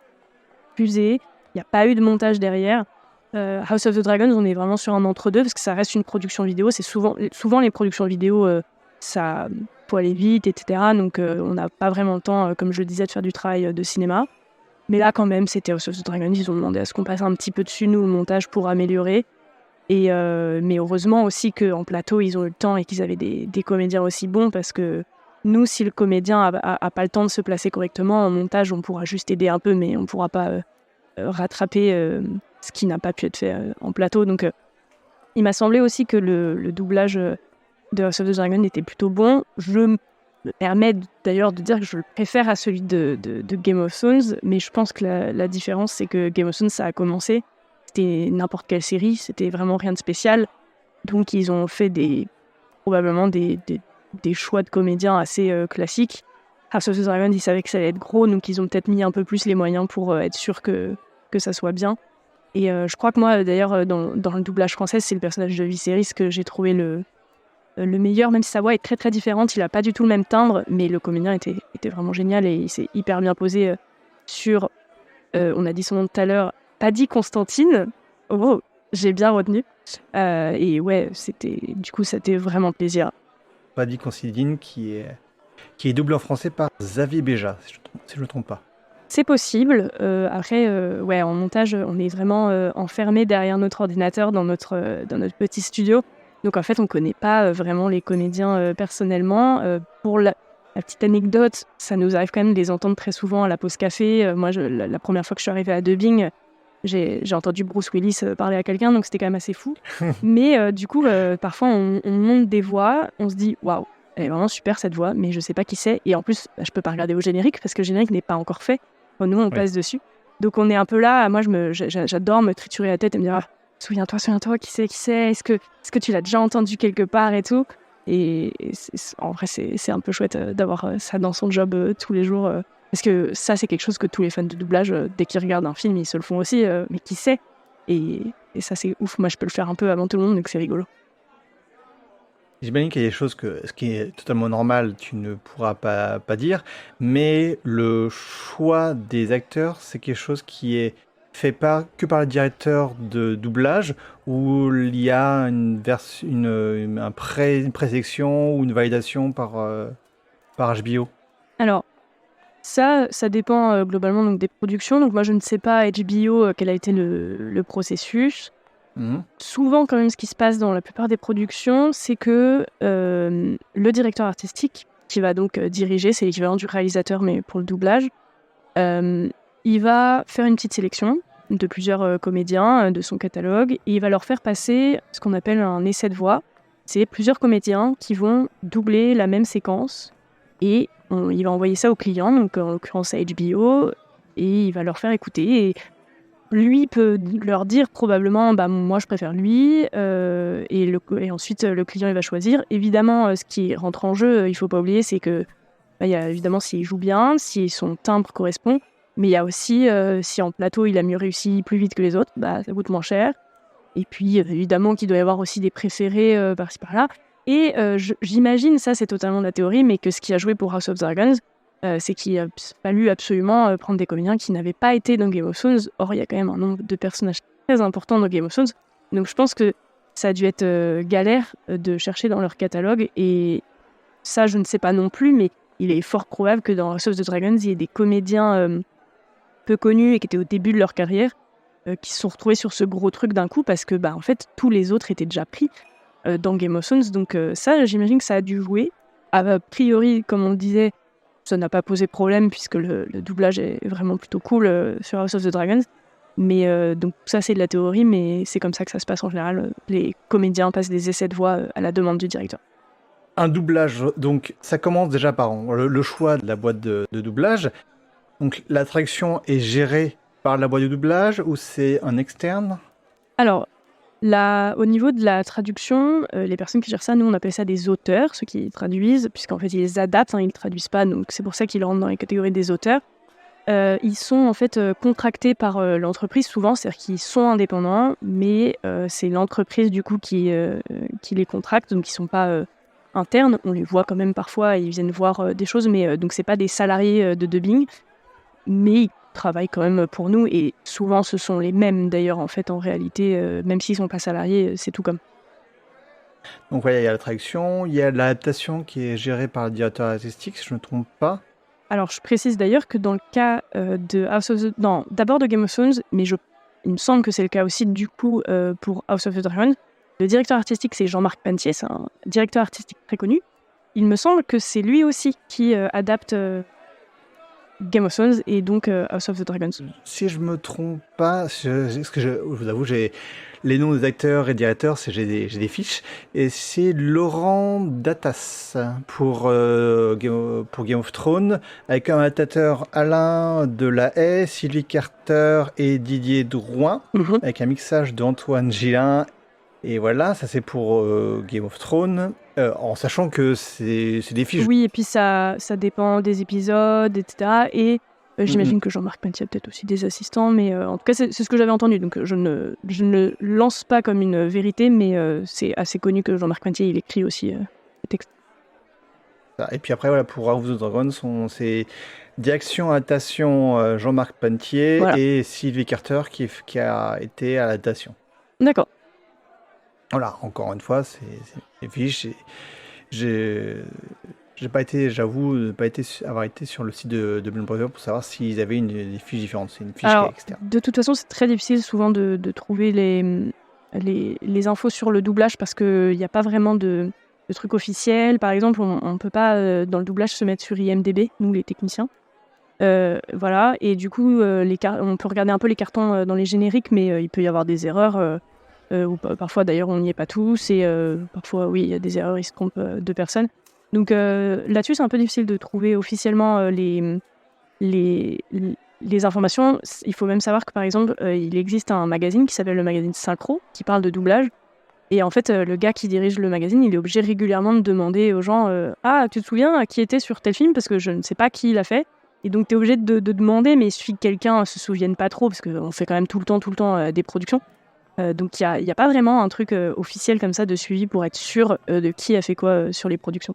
[SPEAKER 2] puiser. Il n'y a pas eu de montage derrière. House of the Dragons, on est vraiment sur un entre-deux, parce que ça reste une production vidéo. C'est souvent les productions vidéo, ça faut aller vite, etc. Donc on n'a pas vraiment le temps, comme je le disais, de faire du travail de cinéma. Mais là, quand même, c'était House of the Dragons. Ils ont demandé à ce qu'on passe un petit peu dessus, nous, le montage, pour améliorer. Mais heureusement aussi qu'en plateau, ils ont eu le temps et qu'ils avaient des comédiens aussi bons, parce que nous, si le comédien a pas le temps de se placer correctement, en montage, on pourra juste aider un peu, mais on ne pourra pas rattraper ce qui n'a pas pu être fait en plateau. Donc, il m'a semblé aussi que le doublage de House of the Dragon était plutôt bon. Je me permets d'ailleurs de dire que je le préfère à celui de Game of Thrones, mais je pense que la différence, c'est que Game of Thrones, ça a commencé, c'était n'importe quelle série, c'était vraiment rien de spécial. Donc, ils ont fait probablement des choix de comédiens assez classiques. House of the Dragon, ils savaient que ça allait être gros, donc ils ont peut-être mis un peu plus les moyens pour être sûr que ça soit bien. Et je crois que moi, d'ailleurs, dans le doublage français, c'est le personnage de Viserys que j'ai trouvé le meilleur, même si sa voix est très très différente. Il n'a pas du tout le même timbre, mais le comédien était vraiment génial et il s'est hyper bien posé sur... on a dit son nom tout à l'heure, Paddy Constantine. Oh, j'ai bien retenu. Et ouais, c'était vraiment plaisir.
[SPEAKER 1] Paddy Considine qui est doublé en français par Xavier Béja, si je ne me trompe pas.
[SPEAKER 2] C'est possible. Après, en montage, on est vraiment enfermé derrière notre ordinateur dans notre petit studio. Donc en fait, on ne connaît pas vraiment les comédiens personnellement. Pour la petite anecdote, ça nous arrive quand même de les entendre très souvent à la pause café. Moi, la première fois que je suis arrivée à dubbing, j'ai entendu Bruce Willis parler à quelqu'un, donc c'était quand même assez fou. Mais du coup, parfois, on monte des voix, on se dit « Waouh, elle est vraiment super cette voix », mais je ne sais pas qui c'est. Et en plus, je ne peux pas regarder au générique parce que le générique n'est pas encore fait. Nous, on passe dessus. Donc on est un peu là, moi j'adore me triturer la tête et me dire souviens-toi, qui c'est, est-ce que tu l'as déjà entendu quelque part et tout. Et en vrai, c'est un peu chouette d'avoir ça dans son job tous les jours. Parce que ça, c'est quelque chose que tous les fans de doublage, dès qu'ils regardent un film, ils se le font aussi. Mais qui sait et ça, c'est ouf. Moi, je peux le faire un peu avant tout le monde, donc c'est rigolo.
[SPEAKER 1] J'imagine qu'il y a des choses ce qui est totalement normal, tu ne pourras pas dire, mais le choix des acteurs, c'est quelque chose qui est fait pas que par le directeur de doublage, où il y a une présélection ou une validation par HBO.
[SPEAKER 2] Alors, ça dépend globalement donc, des productions. Donc moi, je ne sais pas HBO quel a été le processus. Souvent, quand même, ce qui se passe dans la plupart des productions, c'est que le directeur artistique, qui va donc diriger, c'est l'équivalent du réalisateur, mais pour le doublage, il va faire une petite sélection de plusieurs comédiens de son catalogue, et il va leur faire passer ce qu'on appelle un essai de voix. C'est plusieurs comédiens qui vont doubler la même séquence, et il va envoyer ça au client, donc en l'occurrence à HBO, et il va leur faire écouter, et lui peut leur dire probablement moi je préfère lui et ensuite le client il va choisir. Évidemment ce qui rentre en jeu, il faut pas oublier, c'est que il y a évidemment s'il joue bien, si son timbre correspond, mais il y a aussi si en plateau il a mieux réussi plus vite que les autres, ça coûte moins cher. Et puis évidemment qu'il doit y avoir aussi des préférés par-ci par-là. Et j'imagine, ça c'est totalement de la théorie, mais que ce qui a joué pour House of Dragons, c'est qu'il a fallu absolument prendre des comédiens qui n'avaient pas été dans Game of Thrones. Or, il y a quand même un nombre de personnages très importants dans Game of Thrones. Donc, je pense que ça a dû être galère de chercher dans leur catalogue. Et ça, je ne sais pas non plus, mais il est fort probable que dans House of the Dragons, il y ait des comédiens peu connus et qui étaient au début de leur carrière qui se sont retrouvés sur ce gros truc d'un coup parce que, en fait, tous les autres étaient déjà pris dans Game of Thrones. Donc, ça, j'imagine que ça a dû jouer. A priori, comme on le disait, ça n'a pas posé problème puisque le doublage est vraiment plutôt cool sur House of the Dragons. Mais donc ça c'est de la théorie, mais c'est comme ça que ça se passe en général. Les comédiens passent des essais de voix à la demande du directeur.
[SPEAKER 1] Un doublage, donc ça commence déjà par le choix de la boîte de doublage. Donc l'attraction est gérée par la boîte de doublage ou c'est un externe ?
[SPEAKER 2] Alors, au niveau de la traduction, les personnes qui gèrent ça, nous on appelle ça des auteurs, ceux qui traduisent, puisqu'en fait ils les adaptent, ils ne traduisent pas, donc c'est pour ça qu'ils rentrent dans les catégories des auteurs. Ils sont en fait contractés par l'entreprise souvent, c'est-à-dire qu'ils sont indépendants, mais c'est l'entreprise du coup qui les contracte, donc ils ne sont pas internes, on les voit quand même parfois, ils viennent voir des choses, mais donc c'est pas des salariés de dubbing, mais ils travaillent quand même pour nous, et souvent ce sont les mêmes d'ailleurs en fait en réalité, même s'ils sont pas salariés, c'est tout comme.
[SPEAKER 1] Donc il y a l'attraction, il y a l'adaptation qui est gérée par le directeur artistique, si je ne me trompe pas.
[SPEAKER 2] Alors je précise d'ailleurs que dans le cas de House of the... Non, d'abord de Game of Thrones, mais il me semble que c'est le cas aussi du coup pour House of the Dragons. Le directeur artistique c'est Jean-Marc Pantier, c'est un directeur artistique très connu. Il me semble que c'est lui aussi qui adapte Game of Thrones et donc House of the Dragons.
[SPEAKER 1] Si je me trompe pas, je vous avoue, j'ai les noms des acteurs et directeurs, j'ai des fiches, et c'est Laurent Datas pour Game of Thrones, avec un adaptateur Alain Delahaye, Sylvie Carter et Didier Drouin, avec un mixage d'Antoine Gillin. Et voilà, ça c'est pour Game of Thrones, en sachant que c'est des fiches.
[SPEAKER 2] Oui, et puis ça dépend des épisodes, etc. Et j'imagine que Jean-Marc Pantier a peut-être aussi des assistants, mais en tout cas c'est ce que j'avais entendu, donc je ne le lance pas comme une vérité, mais c'est assez connu que Jean-Marc Pantier il écrit aussi les textes.
[SPEAKER 1] Et puis après, voilà, pour House of the Dragons, c'est direction adaptation Jean-Marc Pantier, voilà. Et Sylvie Carter qui a été à l'adaptation.
[SPEAKER 2] D'accord.
[SPEAKER 1] Voilà, encore une fois, c'est fiche. J'ai pas été, j'avoue, avoir été sur le site de Blume Brother pour savoir s'ils avaient des fiches différentes. C'est une fiche qui est externe.
[SPEAKER 2] De toute façon, c'est très difficile souvent de trouver les infos sur le doublage parce qu'il n'y a pas vraiment de trucs officiels. Par exemple, on ne peut pas, dans le doublage, se mettre sur IMDb, nous les techniciens. Voilà, et du coup, on peut regarder un peu les cartons dans les génériques, mais il peut y avoir des erreurs. Ou parfois d'ailleurs on n'y est pas tous, et parfois oui il y a des erreurs, ils se trompent de personnes. Donc là-dessus c'est un peu difficile de trouver officiellement les les informations, il faut même savoir que par exemple, il existe un magazine qui s'appelle le magazine Synchro, qui parle de doublage. Et en fait, le gars qui dirige le magazine, il est obligé régulièrement de demander aux gens Ah, tu te souviens qui était sur tel film? Parce que je ne sais pas qui l'a fait. Et donc, tu es obligé de demander, mais il suffit que quelqu'un se souvienne pas trop, parce qu'on fait quand même tout le temps des productions. Donc, il y a pas vraiment un truc officiel comme ça de suivi pour être sûr de qui a fait quoi sur les productions.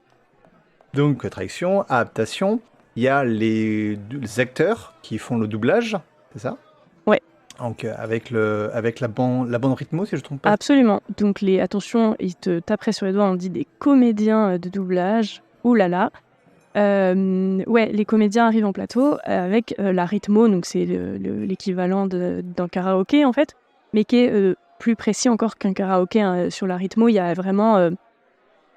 [SPEAKER 1] Donc, traduction, adaptation, il y a les acteurs qui font le doublage, c'est ça?
[SPEAKER 2] Ouais.
[SPEAKER 1] Donc, avec la bande rythmo, si je ne trompe pas.
[SPEAKER 2] Absolument. Donc, attention, ils te taperaient sur les doigts, on dit des comédiens de doublage. Ouh là là. Ouais, les comédiens arrivent en plateau avec la rythmo, donc c'est l'équivalent d'un karaoké en fait, mais qui est plus précis encore qu'un karaoké. Hein. Sur la rythmo, il y a vraiment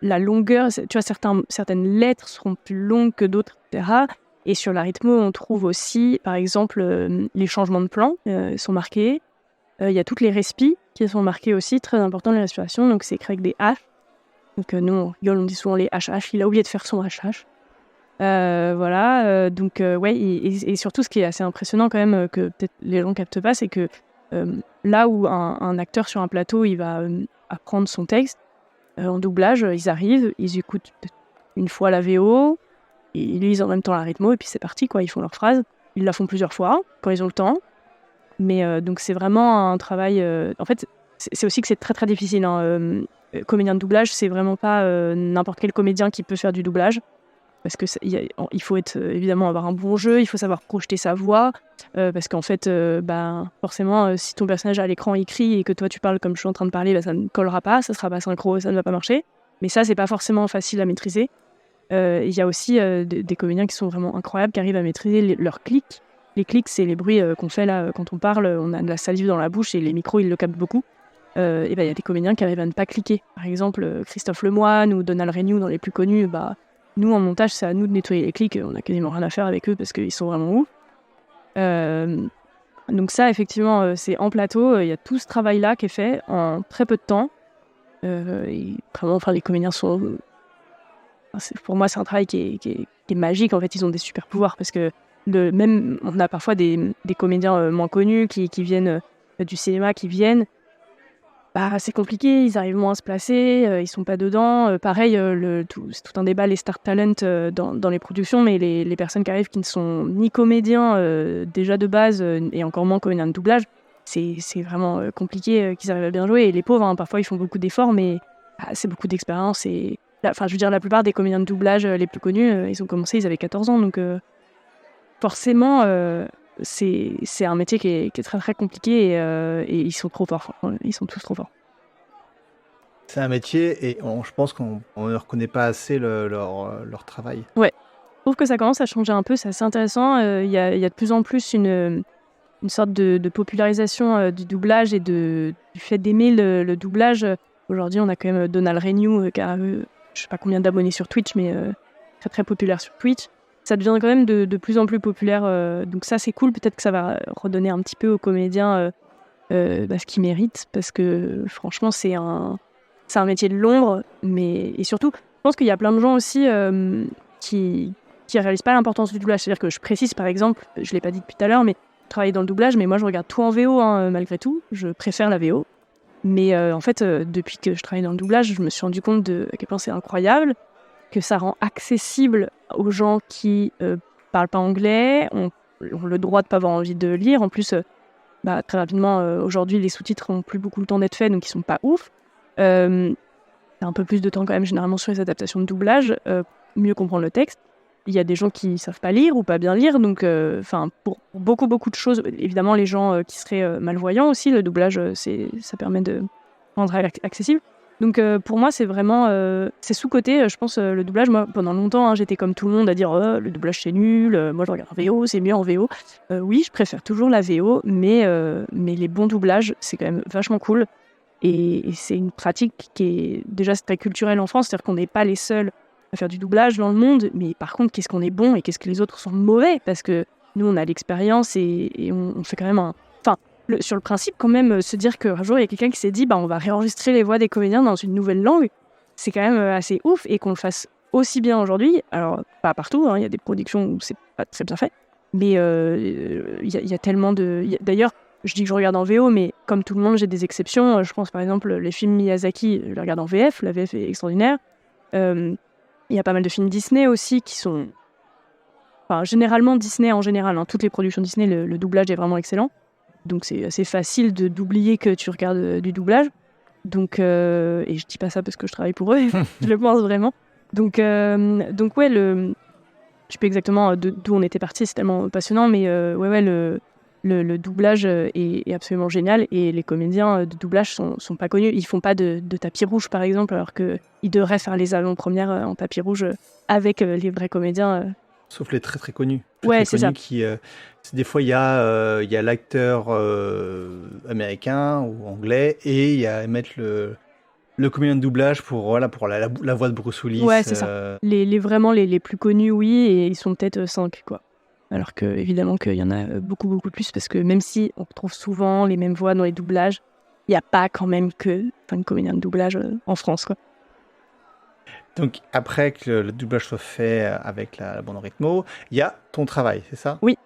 [SPEAKER 2] la longueur. Tu vois, certaines lettres seront plus longues que d'autres, etc. Et sur la rythmo, on trouve aussi, par exemple, les changements de plan sont marqués. Il y a toutes les respis qui sont marquées aussi, très important les respirations, donc c'est écrit avec des H. Donc nous, on rigole, on dit souvent les HH, il a oublié de faire son HH. Voilà, donc ouais, et surtout ce qui est assez impressionnant quand même, que peut-être les gens captent pas, c'est que là où un acteur sur un plateau, il va apprendre son texte, en doublage, ils arrivent, ils écoutent une fois la VO, ils lisent en même temps la rythmo, et puis c'est parti, quoi, ils font leur phrase. Ils la font plusieurs fois, quand ils ont le temps. Mais donc c'est vraiment un travail... en fait, c'est aussi que c'est très très difficile. Hein. Comédien de doublage, c'est vraiment pas n'importe quel comédien qui peut faire du doublage. Parce que il faut évidemment avoir un bon jeu, il faut savoir projeter sa voix, parce qu'en fait, forcément, si ton personnage à l'écran il crie et que toi tu parles comme je suis en train de parler, ça ne collera pas, ça sera pas synchro, ça ne va pas marcher. Mais ça, c'est pas forcément facile à maîtriser. Il y a aussi des comédiens qui sont vraiment incroyables, qui arrivent à maîtriser leurs clics. Les clics, c'est les bruits qu'on fait là quand on parle, on a de la salive dans la bouche et les micros, ils le captent beaucoup. Et il y a des comédiens qui arrivent à ne pas cliquer. Par exemple, Christophe Lemoine ou Donald Renew, dans les plus connus, nous, en montage, c'est à nous de nettoyer les clics. On n'a quasiment rien à faire avec eux parce qu'ils sont vraiment ouf. Donc ça, effectivement, c'est en plateau. Il y a tout ce travail-là qui est fait en très peu de temps. Et vraiment, les comédiens sont... Pour moi, c'est un travail qui est magique. En fait, ils ont des super pouvoirs parce que même, on a parfois des comédiens moins connus qui viennent du cinéma, qui viennent. C'est compliqué, ils arrivent moins à se placer, ils sont pas dedans. Pareil, c'est tout un débat, les star talent dans les productions, mais les personnes qui arrivent qui ne sont ni comédiens déjà de base, et encore moins comédiens de doublage, c'est vraiment compliqué qu'ils arrivent à bien jouer. Et les pauvres, hein, parfois, ils font beaucoup d'efforts, mais c'est beaucoup d'expérience. Et je veux dire, la plupart des comédiens de doublage les plus connus, ils ont commencé, ils avaient 14 ans, donc forcément... c'est un métier qui est très très compliqué et ils sont trop forts. Ils sont tous trop forts.
[SPEAKER 1] C'est un métier et je pense qu'on ne reconnaît pas assez leur travail.
[SPEAKER 2] Ouais, je trouve que ça commence à changer un peu, c'est assez intéressant. Il y a de plus en plus une sorte de popularisation du doublage et du fait d'aimer le doublage. Aujourd'hui, on a quand même Donald Renew qui a je sais pas combien d'abonnés sur Twitch, mais très très populaire sur Twitch. Ça devient quand même de plus en plus populaire, donc ça c'est cool, peut-être que ça va redonner un petit peu aux comédiens ce qu'ils méritent, parce que franchement c'est un métier de l'ombre, et surtout je pense qu'il y a plein de gens aussi qui réalisent pas l'importance du doublage. C'est-à-dire que je précise, par exemple, je l'ai pas dit depuis tout à l'heure, mais je travaille dans le doublage, mais moi je regarde tout en VO, hein, malgré tout, je préfère la VO, mais en fait depuis que je travaille dans le doublage, je me suis rendu compte à quel point c'est incroyable, que ça rend accessible aux gens qui parlent pas anglais, ont le droit de pas avoir envie de lire. En plus, très rapidement, aujourd'hui, les sous-titres n'ont plus beaucoup le temps d'être faits, donc ils sont pas ouf. C'est un peu plus de temps quand même, généralement, sur les adaptations de doublage, mieux comprendre le texte. Il y a des gens qui savent pas lire ou pas bien lire, donc pour beaucoup de choses, évidemment, les gens qui seraient malvoyants aussi, le doublage, ça permet de rendre accessible. Donc pour moi, c'est vraiment c'est sous-côté, je pense, le doublage. Moi, pendant longtemps, hein, j'étais comme tout le monde à dire le doublage c'est nul, moi je regarde en VO, c'est mieux en VO. Oui, je préfère toujours la VO, mais les bons doublages, c'est quand même vachement cool. Et c'est une pratique qui est déjà très culturelle en France, c'est-à-dire qu'on n'est pas les seuls à faire du doublage dans le monde, mais par contre, qu'est-ce qu'on est bon et qu'est-ce que les autres sont mauvais, parce que nous, on a l'expérience et on fait quand même sur le principe, quand même, se dire qu'un jour, il y a quelqu'un qui s'est dit on va réenregistrer les voix des comédiens dans une nouvelle langue, c'est quand même assez ouf, et qu'on le fasse aussi bien aujourd'hui. Alors, pas partout, hein, il y a des productions où c'est pas très bien fait, Mais il y a tellement de... D'ailleurs, je dis que je regarde en VO, mais comme tout le monde, j'ai des exceptions. Je pense par exemple les films Miyazaki, je les regarde en VF. La VF est extraordinaire. Il y a pas mal de films Disney aussi qui sont... Enfin, généralement, Disney en général, hein, toutes les productions Disney, le doublage est vraiment excellent. Donc c'est assez facile d'oublier que tu regardes du doublage. Donc, et je dis pas ça parce que je travaille pour eux, je le pense vraiment. Donc ouais, je sais plus exactement d'où on était parti, c'est tellement passionnant, mais ouais, le doublage est absolument génial, et les comédiens de doublage sont pas connus. Ils font pas de tapis rouge, par exemple, alors qu'ils devraient faire les avant-premières en tapis rouge avec les vrais comédiens.
[SPEAKER 1] Sauf les très très connus.
[SPEAKER 2] Ouais,
[SPEAKER 1] Très
[SPEAKER 2] c'est ça.
[SPEAKER 1] connus qui, des fois, il y a l'acteur américain ou anglais et il y à mettre le comédien de doublage pour la voix de Bruce Willis.
[SPEAKER 2] Ouais, c'est ça. Vraiment les plus connus, oui, et ils sont peut-être 5, quoi. Alors que, évidemment, qu'il y en a beaucoup, beaucoup plus, parce que même si on retrouve souvent les mêmes voix dans les doublages, il n'y a pas quand même que 5 comédiens de doublage en France, quoi.
[SPEAKER 1] Donc, après que le doublage soit fait avec la bande en rythmo, il y a ton travail, c'est ça?
[SPEAKER 2] Oui.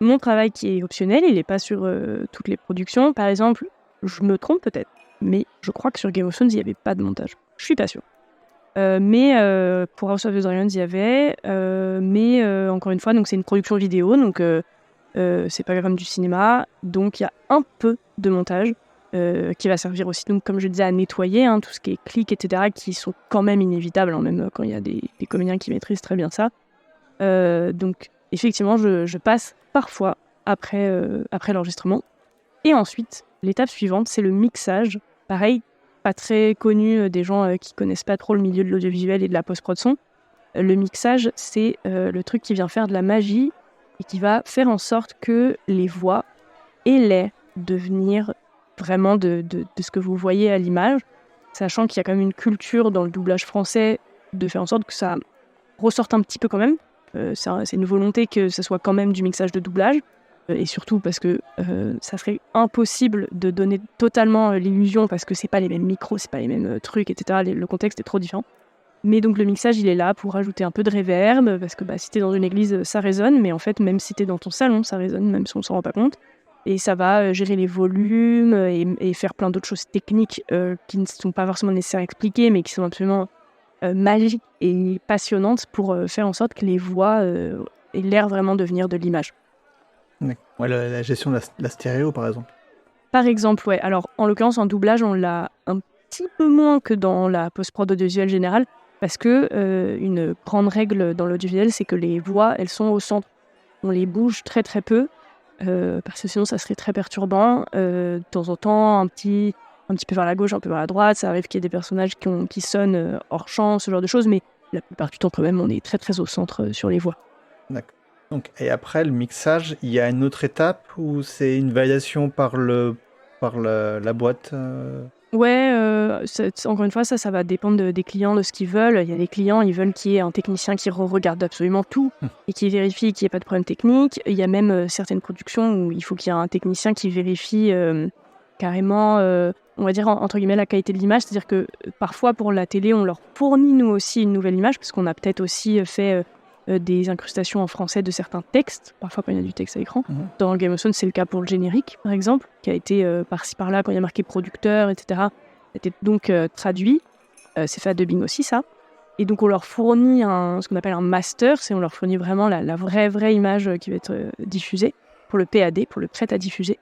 [SPEAKER 2] Mon travail qui est optionnel, il n'est pas sur toutes les productions. Par exemple, je me trompe peut-être, mais je crois que sur Game of Thrones, il n'y avait pas de montage. Je suis pas sûre. Mais pour House of the Dragons, il y avait. Mais encore une fois, donc c'est une production vidéo, donc c'est pas comme du cinéma. Donc il y a un peu de montage qui va servir aussi, donc, comme je disais, à nettoyer tout ce qui est clics, etc., qui sont quand même inévitables, hein, même quand il y a des comédiens qui maîtrisent très bien ça. Donc effectivement, je passe parfois après l'enregistrement. Et ensuite, l'étape suivante, c'est le mixage. Pareil, pas très connu des gens qui connaissent pas trop le milieu de l'audiovisuel et de la post-prod son. Le mixage, c'est le truc qui vient faire de la magie et qui va faire en sorte que les voix aient l'air de venir vraiment de ce que vous voyez à l'image, sachant qu'il y a quand même une culture dans le doublage français de faire en sorte que ça ressorte un petit peu quand même. C'est une volonté que ce soit quand même du mixage de doublage, et surtout parce que ça serait impossible de donner totalement l'illusion, parce que c'est pas les mêmes micros, c'est pas les mêmes trucs, etc. Le contexte est trop différent. Mais donc le mixage, il est là pour rajouter un peu de reverb, parce que si t'es dans une église, ça résonne, mais en fait, même si t'es dans ton salon, ça résonne, même si on s'en rend pas compte. Et ça va gérer les volumes et faire plein d'autres choses techniques qui ne sont pas forcément nécessaires à expliquer, mais qui sont absolument magiques et passionnantes pour faire en sorte que les voix aient l'air vraiment de venir de l'image.
[SPEAKER 1] Ouais, la gestion de la stéréo, par exemple.
[SPEAKER 2] Par exemple, ouais. Alors, en l'occurrence, en doublage, on l'a un petit peu moins que dans la post-prod audiovisuelle générale, parce que une grande règle dans l'audiovisuel, c'est que les voix, elles sont au centre. On les bouge très très peu, parce que sinon ça serait très perturbant. De temps en temps, un petit peu vers la gauche, un peu vers la droite, ça arrive qu'il y ait des personnages qui sonnent hors champ, ce genre de choses, mais la plupart du temps quand même, on est très très au centre sur les voix.
[SPEAKER 1] D'accord. Donc, et après le mixage, il y a une autre étape où c'est une validation par la boîte
[SPEAKER 2] Ouais, encore une fois, ça va dépendre des clients, de ce qu'ils veulent. Il y a des clients, ils veulent qu'il y ait un technicien qui regarde absolument tout et qui vérifie qu'il n'y ait pas de problème technique. Il y a même certaines productions où il faut qu'il y ait un technicien qui vérifie carrément, on va dire, entre guillemets, la qualité de l'image. C'est-à-dire que parfois, pour la télé, on leur fournit, nous aussi, une nouvelle image, parce qu'on a peut-être aussi fait des incrustations en français de certains textes, parfois quand il y a du texte à l'écran. Dans Game of Thrones, c'est le cas pour le générique, par exemple, qui a été par-ci par-là, quand il y a marqué producteur, etc. C'était donc traduit. C'est fait à dubbing aussi, ça. Et donc on leur fournit ce qu'on appelle un master, c'est on leur fournit vraiment la vraie image qui va être diffusée, pour le PAD, pour le prêt à diffuser.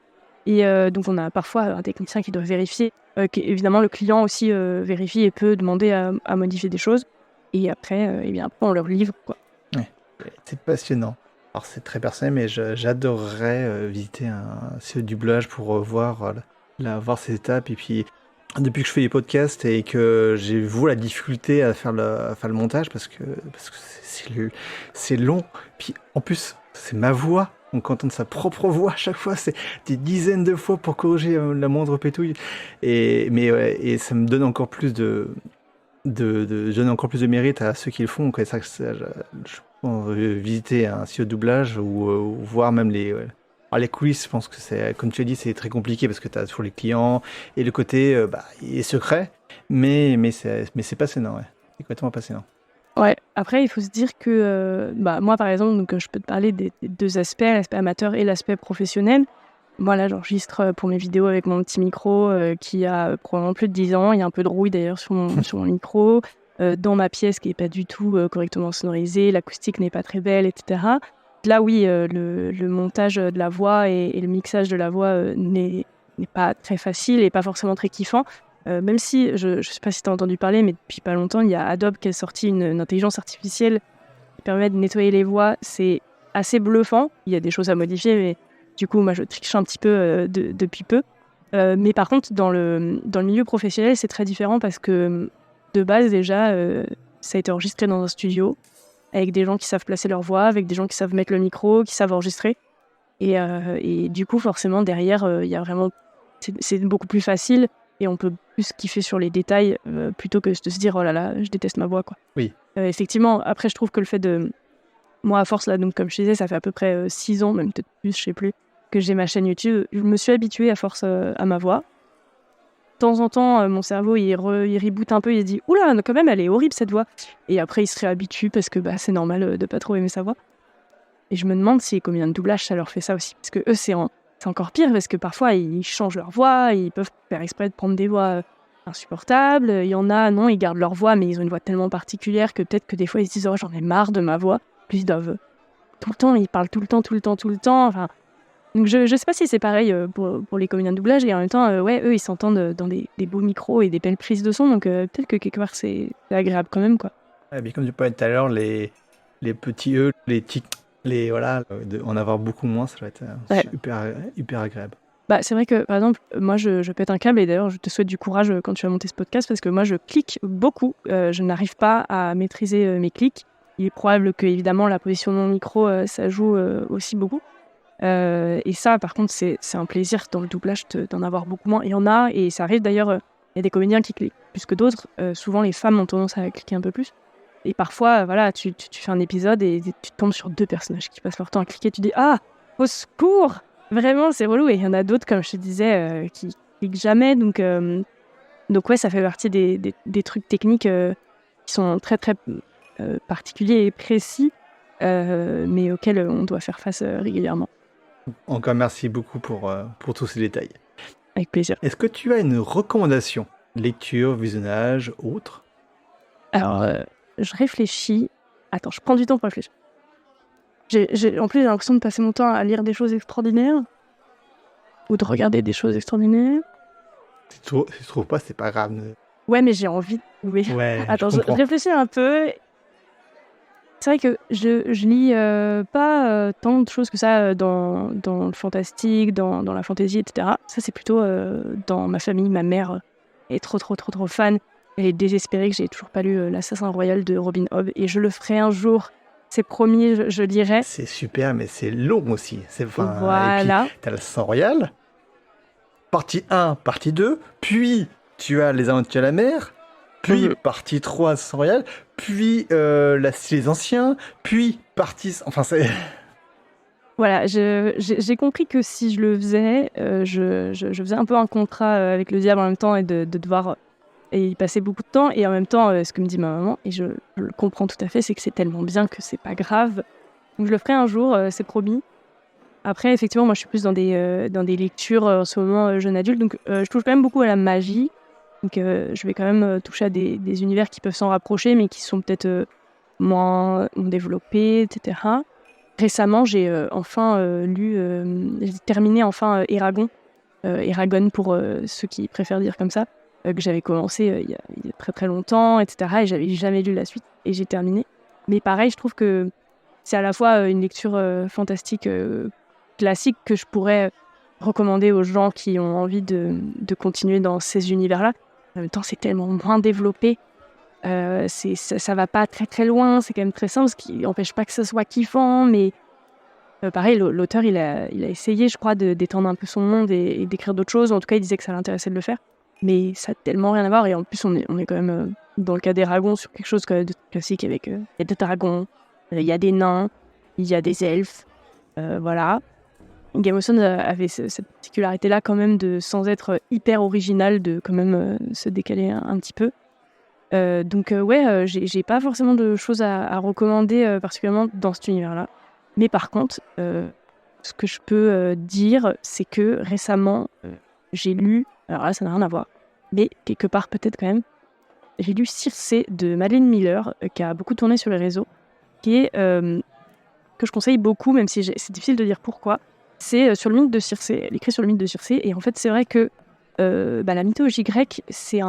[SPEAKER 2] Et donc on a parfois un technicien qui doit vérifier, évidemment le client aussi vérifie et peut demander à modifier des choses. Et après, après on leur livre, quoi.
[SPEAKER 1] C'est passionnant. Alors c'est très personnel, mais j'adorerais visiter un studio de doublage pour voir ces étapes. Et puis, depuis que je fais les podcasts et que j'ai vu la difficulté à faire le montage, parce que c'est long. Puis en plus, c'est ma voix. Donc entendre sa propre voix à chaque fois, c'est des dizaines de fois pour corriger la moindre pétouille. Et ça me donne encore plus de mérite à ceux qui le font. Quoi. Visiter un studio de doublage ou voir même les coulisses. Je pense que c'est, comme tu as dit, c'est très compliqué parce que tu as toujours les clients et le côté il est secret, mais c'est passionnant, ouais. C'est complètement passionnant.
[SPEAKER 2] Ouais, après il faut se dire que, moi par exemple, donc je peux te parler des 2 aspects, l'aspect amateur et l'aspect professionnel. Moi là, j'enregistre, pour mes vidéos avec mon petit micro, qui a, probablement plus de 10 ans. Il y a un peu de rouille d'ailleurs sur mon micro, dans ma pièce qui est pas du tout, correctement sonorisée, l'acoustique n'est pas très belle et cetera. Là oui, le montage, de la voix et le mixage de la voix, n'est pas très facile et pas forcément très kiffant. Même si je sais pas si tu as entendu parler, mais depuis pas longtemps, il y a Adobe qui a sorti une intelligence artificielle qui permet de nettoyer les voix. C'est assez bluffant. Il y a des choses à modifier, mais du coup, moi, je triche un petit peu depuis peu. Mais par contre, dans le milieu professionnel, c'est très différent parce que de base, déjà, ça a été enregistré dans un studio avec des gens qui savent placer leur voix, avec des gens qui savent mettre le micro, qui savent enregistrer. Et du coup, forcément, derrière, il y a vraiment... C'est beaucoup plus facile et on peut plus kiffer sur les détails plutôt que de se dire « Oh là là, je déteste ma voix, quoi ».
[SPEAKER 1] Oui.
[SPEAKER 2] Effectivement, après, je trouve que le fait de... Moi, à force, là, donc, comme je disais, ça fait à peu près 6 ans, même peut-être plus, je sais plus, que j'ai ma chaîne YouTube. Je me suis habituée à force à ma voix. De temps en temps, mon cerveau, il reboot un peu, il se dit « Oula, quand même, elle est horrible, cette voix ». Et après, il se réhabitue parce que c'est normal de pas trop aimer sa voix. Et je me demande si combien de doublages ça leur fait ça aussi. Parce que eux, c'est encore pire, parce que parfois, ils changent leur voix, ils peuvent faire exprès de prendre des voix insupportables. Il y en a, non, ils gardent leur voix, mais ils ont une voix tellement particulière que peut-être que des fois, ils se disent « Oh, j'en ai marre de ma voix ». Puis ils doivent tout le temps, ils parlent tout le temps. Enfin, donc je sais pas si c'est pareil pour les comédiens de doublage, et en même temps, eux, ils s'entendent dans des beaux micros et des belles prises de son, donc peut-être que quelque part, c'est agréable quand même, quoi.
[SPEAKER 1] Ouais, bien comme tu parlais tout à l'heure, les petits E, les tics, voilà, en avoir beaucoup moins, ça va être
[SPEAKER 2] Ouais.
[SPEAKER 1] hyper agréable.
[SPEAKER 2] C'est vrai que, par exemple, moi, je pète un câble, et d'ailleurs, je te souhaite du courage quand tu vas monter ce podcast, parce que moi, je clique beaucoup. Je n'arrive pas à maîtriser mes clics. Il est probable que, évidemment, la position de mon micro, ça joue aussi beaucoup. Et ça, par contre, c'est un plaisir dans le doublage d'en avoir beaucoup moins. Il y en a, et ça arrive d'ailleurs, il y a des comédiens qui cliquent plus que d'autres. Souvent, les femmes ont tendance à cliquer un peu plus. Et parfois, voilà, tu fais un épisode et tu tombes sur 2 personnages qui passent leur temps à cliquer. Tu dis « Ah, au secours !» Vraiment, c'est relou. Et il y en a d'autres, comme je te disais, qui cliquent jamais. Donc ouais, ça fait partie des trucs techniques qui sont très, très particuliers et précis, mais auxquels on doit faire face régulièrement.
[SPEAKER 1] Encore merci beaucoup pour tous ces détails.
[SPEAKER 2] Avec plaisir.
[SPEAKER 1] Est-ce que tu as une recommandation? Lecture, visionnage, autre?
[SPEAKER 2] Alors, je réfléchis. Attends, je prends du temps pour réfléchir. En plus, j'ai l'impression de passer mon temps à lire des choses extraordinaires ou de regarder des choses extraordinaires.
[SPEAKER 1] Si tu trouves pas, c'est pas grave.
[SPEAKER 2] Ouais, mais j'ai envie de trouver.
[SPEAKER 1] Ouais,
[SPEAKER 2] Attends,
[SPEAKER 1] je
[SPEAKER 2] je
[SPEAKER 1] comprends.
[SPEAKER 2] réfléchis un peu. C'est vrai que je lis pas tant de choses que ça dans le fantastique, dans la fantasy, etc. Ça, c'est plutôt dans ma famille. Ma mère est trop fan. Elle est désespérée que j'ai toujours pas lu L'Assassin Royal de Robin Hobb, et je le ferai un jour. C'est promis, je lirai.
[SPEAKER 1] C'est super, mais c'est long aussi.
[SPEAKER 2] Voilà.
[SPEAKER 1] Et puis, t'as le sang royal, partie 1, partie 2, puis tu as Les Aventures de la mer, puis partie 3, sang royal, puis les anciens, puis partie... Enfin, c'est...
[SPEAKER 2] Voilà, j'ai compris que si je le faisais, je faisais un peu un contrat avec le diable en même temps, et de devoir y passer beaucoup de temps. Et en même temps, ce que me dit ma maman, et je le comprends tout à fait, c'est que c'est tellement bien que c'est pas grave. Donc je le ferai un jour, c'est promis. Après, effectivement, moi je suis plus dans des lectures en ce moment jeune adulte, donc je touche quand même beaucoup à la magie. Donc je vais quand même toucher à des univers qui peuvent s'en rapprocher, mais qui sont peut-être moins développés, etc. Récemment, j'ai j'ai terminé enfin Eragon. Eragon pour ceux qui préfèrent dire comme ça, que j'avais commencé il y a très très longtemps, etc. Et j'avais jamais lu la suite, et j'ai terminé. Mais pareil, je trouve que c'est à la fois une lecture fantastique classique que je pourrais recommander aux gens qui ont envie de continuer dans ces univers-là. En même temps, c'est tellement moins développé. Ça va pas très très loin, c'est quand même très simple, ce qui n'empêche pas que ça soit kiffant, mais pareil, l'auteur il a essayé, je crois, d'étendre un peu son monde et d'écrire d'autres choses. En tout cas, il disait que ça l'intéressait de le faire, mais ça a tellement rien à voir. Et en plus, on est quand même dans le cas des dragons sur quelque chose de classique, avec il y a des dragons, il y a des nains, il y a des elfes, voilà. Game of Thrones avait cette particularité-là quand même, de, sans être hyper original, de quand même se décaler un petit peu. Donc j'ai pas forcément de choses à recommander particulièrement dans cet univers-là. Mais par contre, ce que je peux dire, c'est que récemment, j'ai lu, alors là ça n'a rien à voir, mais quelque part peut-être quand même, j'ai lu Circé de Madeline Miller, qui a beaucoup tourné sur les réseaux, qui est, que je conseille beaucoup, même si c'est difficile de dire pourquoi. C'est sur le mythe de Circé, elle écrit sur le mythe de Circé, et en fait c'est vrai que la mythologie grecque, c'est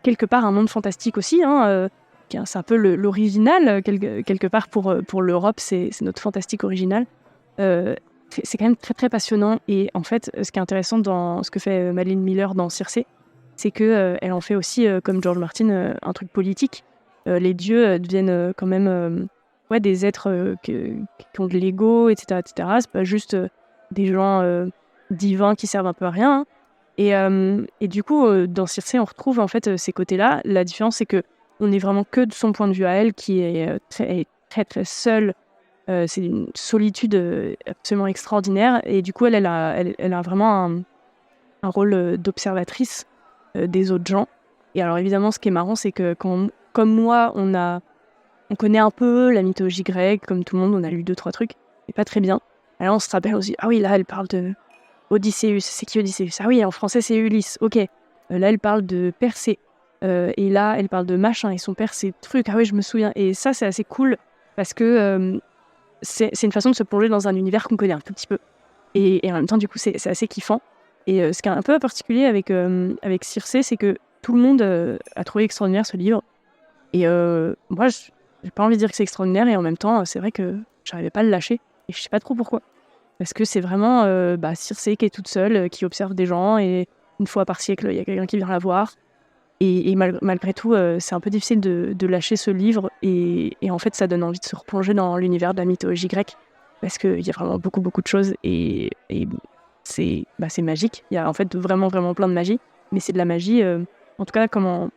[SPEAKER 2] quelque part un monde fantastique aussi, c'est un peu l'original, quelque part pour l'Europe, c'est notre fantastique original. C'est quand même très très passionnant, et en fait ce qui est intéressant dans ce que fait Madeline Miller dans Circé, c'est qu'elle en fait aussi, comme George Martin, un truc politique. Les dieux deviennent quand même des êtres qui ont de l'ego, etc., etc. C'est pas juste des gens divins qui servent un peu à rien, hein. Et du coup, dans Circé, on retrouve en fait ces côtés-là. La différence, c'est que on est vraiment que de son point de vue à elle, qui est très très très seule. C'est une solitude absolument extraordinaire. Et du coup, elle a vraiment un rôle d'observatrice des autres gens. Et alors évidemment, ce qui est marrant, c'est que comme moi, on connaît un peu la mythologie grecque, comme tout le monde, on a lu 2-3 trucs, mais pas très bien. Alors on se rappelle aussi, ah oui, là, elle parle de Odysseus. C'est qui Odysseus? Ah oui, en français, c'est Ulysse. Ok. Là, elle parle de Persée. Et là, elle parle de machin, et son père, c'est truc. Ah oui, je me souviens. Et ça, c'est assez cool, parce que c'est une façon de se plonger dans un univers qu'on connaît un tout petit peu. Et en même temps, du coup, c'est assez kiffant. Et ce qui est un peu particulier avec Circé, c'est que tout le monde a trouvé extraordinaire ce livre. Et moi, j'ai pas envie de dire que c'est extraordinaire, et en même temps, c'est vrai que j'arrivais pas à le lâcher. Et je sais pas trop pourquoi. Parce que c'est vraiment Circé qui est toute seule, qui observe des gens, et une fois par siècle, il y a quelqu'un qui vient la voir. Et malgré tout, c'est un peu difficile de lâcher ce livre. Et en fait, ça donne envie de se replonger dans l'univers de la mythologie grecque. Parce qu'il y a vraiment beaucoup, beaucoup de choses. Et c'est magique. Il y a en fait vraiment, vraiment plein de magie. Mais c'est de la magie, en tout cas, comment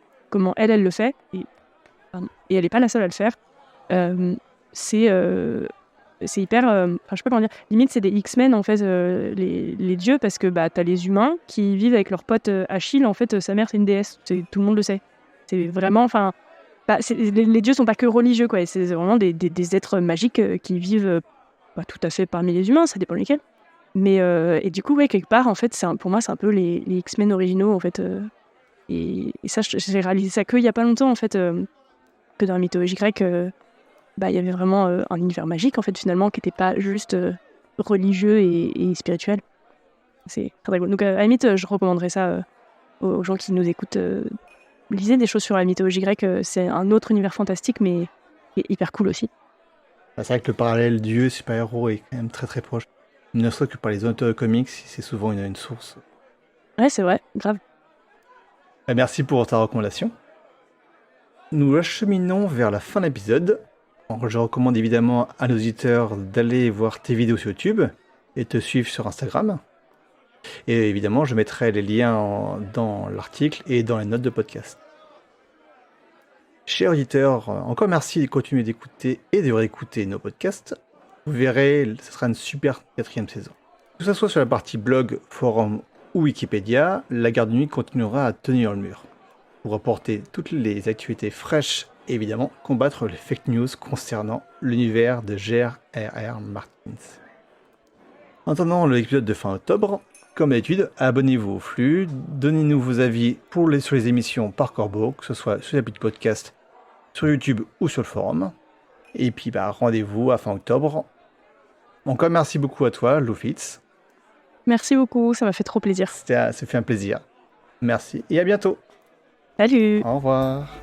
[SPEAKER 2] elle le fait. Et elle n'est pas la seule à le faire. C'est hyper, je sais pas comment dire, limite c'est des X-Men en fait, les dieux, parce que t'as les humains qui vivent avec leur pote Achille, en fait sa mère c'est une déesse, tout le monde le sait. C'est vraiment, les dieux sont pas que religieux, quoi, c'est vraiment des êtres magiques qui vivent tout à fait parmi les humains, ça dépend lesquels. Mais et du coup quelque part en fait pour moi c'est un peu les X-Men originaux en fait, et ça j'ai réalisé ça qu'il y a pas longtemps en fait, que dans la mythologie grecque, il y avait vraiment un univers magique en fait finalement, qui n'était pas juste religieux et spirituel. C'est très cool. Donc à la limite, je recommanderais ça aux gens qui nous écoutent. Lisez des choses sur la mythologie grecque, c'est un autre univers fantastique, mais qui est hyper cool aussi.
[SPEAKER 1] C'est vrai que le parallèle dieu super-héros est quand même très très proche. Ne serait-ce que par les auteurs de comics, c'est souvent une source.
[SPEAKER 2] Ouais, c'est vrai, grave.
[SPEAKER 1] Merci pour ta recommandation. Nous acheminons vers la fin de l'épisode. Je recommande évidemment à nos auditeurs d'aller voir tes vidéos sur YouTube et te suivre sur Instagram. Et évidemment, je mettrai les liens dans l'article et dans les notes de podcast. Chers auditeurs, encore merci de continuer d'écouter et de réécouter nos podcasts. Vous verrez, ce sera une super 4e saison. Que ce soit sur la partie blog, forum ou Wikipédia, la garde de nuit continuera à tenir le mur pour apporter toutes les actualités fraîches et évidemment combattre les fake news concernant l'univers de J.R.R. Martin. En attendant l'épisode de fin octobre, comme d'habitude, abonnez-vous au flux, donnez-nous vos avis sur les émissions par corbeau, que ce soit sur l'appli de podcast, sur YouTube ou sur le forum. Et puis rendez-vous à fin octobre. Encore merci beaucoup à toi, Loufitz.
[SPEAKER 2] Merci beaucoup, ça m'a fait trop plaisir.
[SPEAKER 1] Ça fait un plaisir. Merci et à bientôt.
[SPEAKER 2] Salut.
[SPEAKER 1] Au revoir.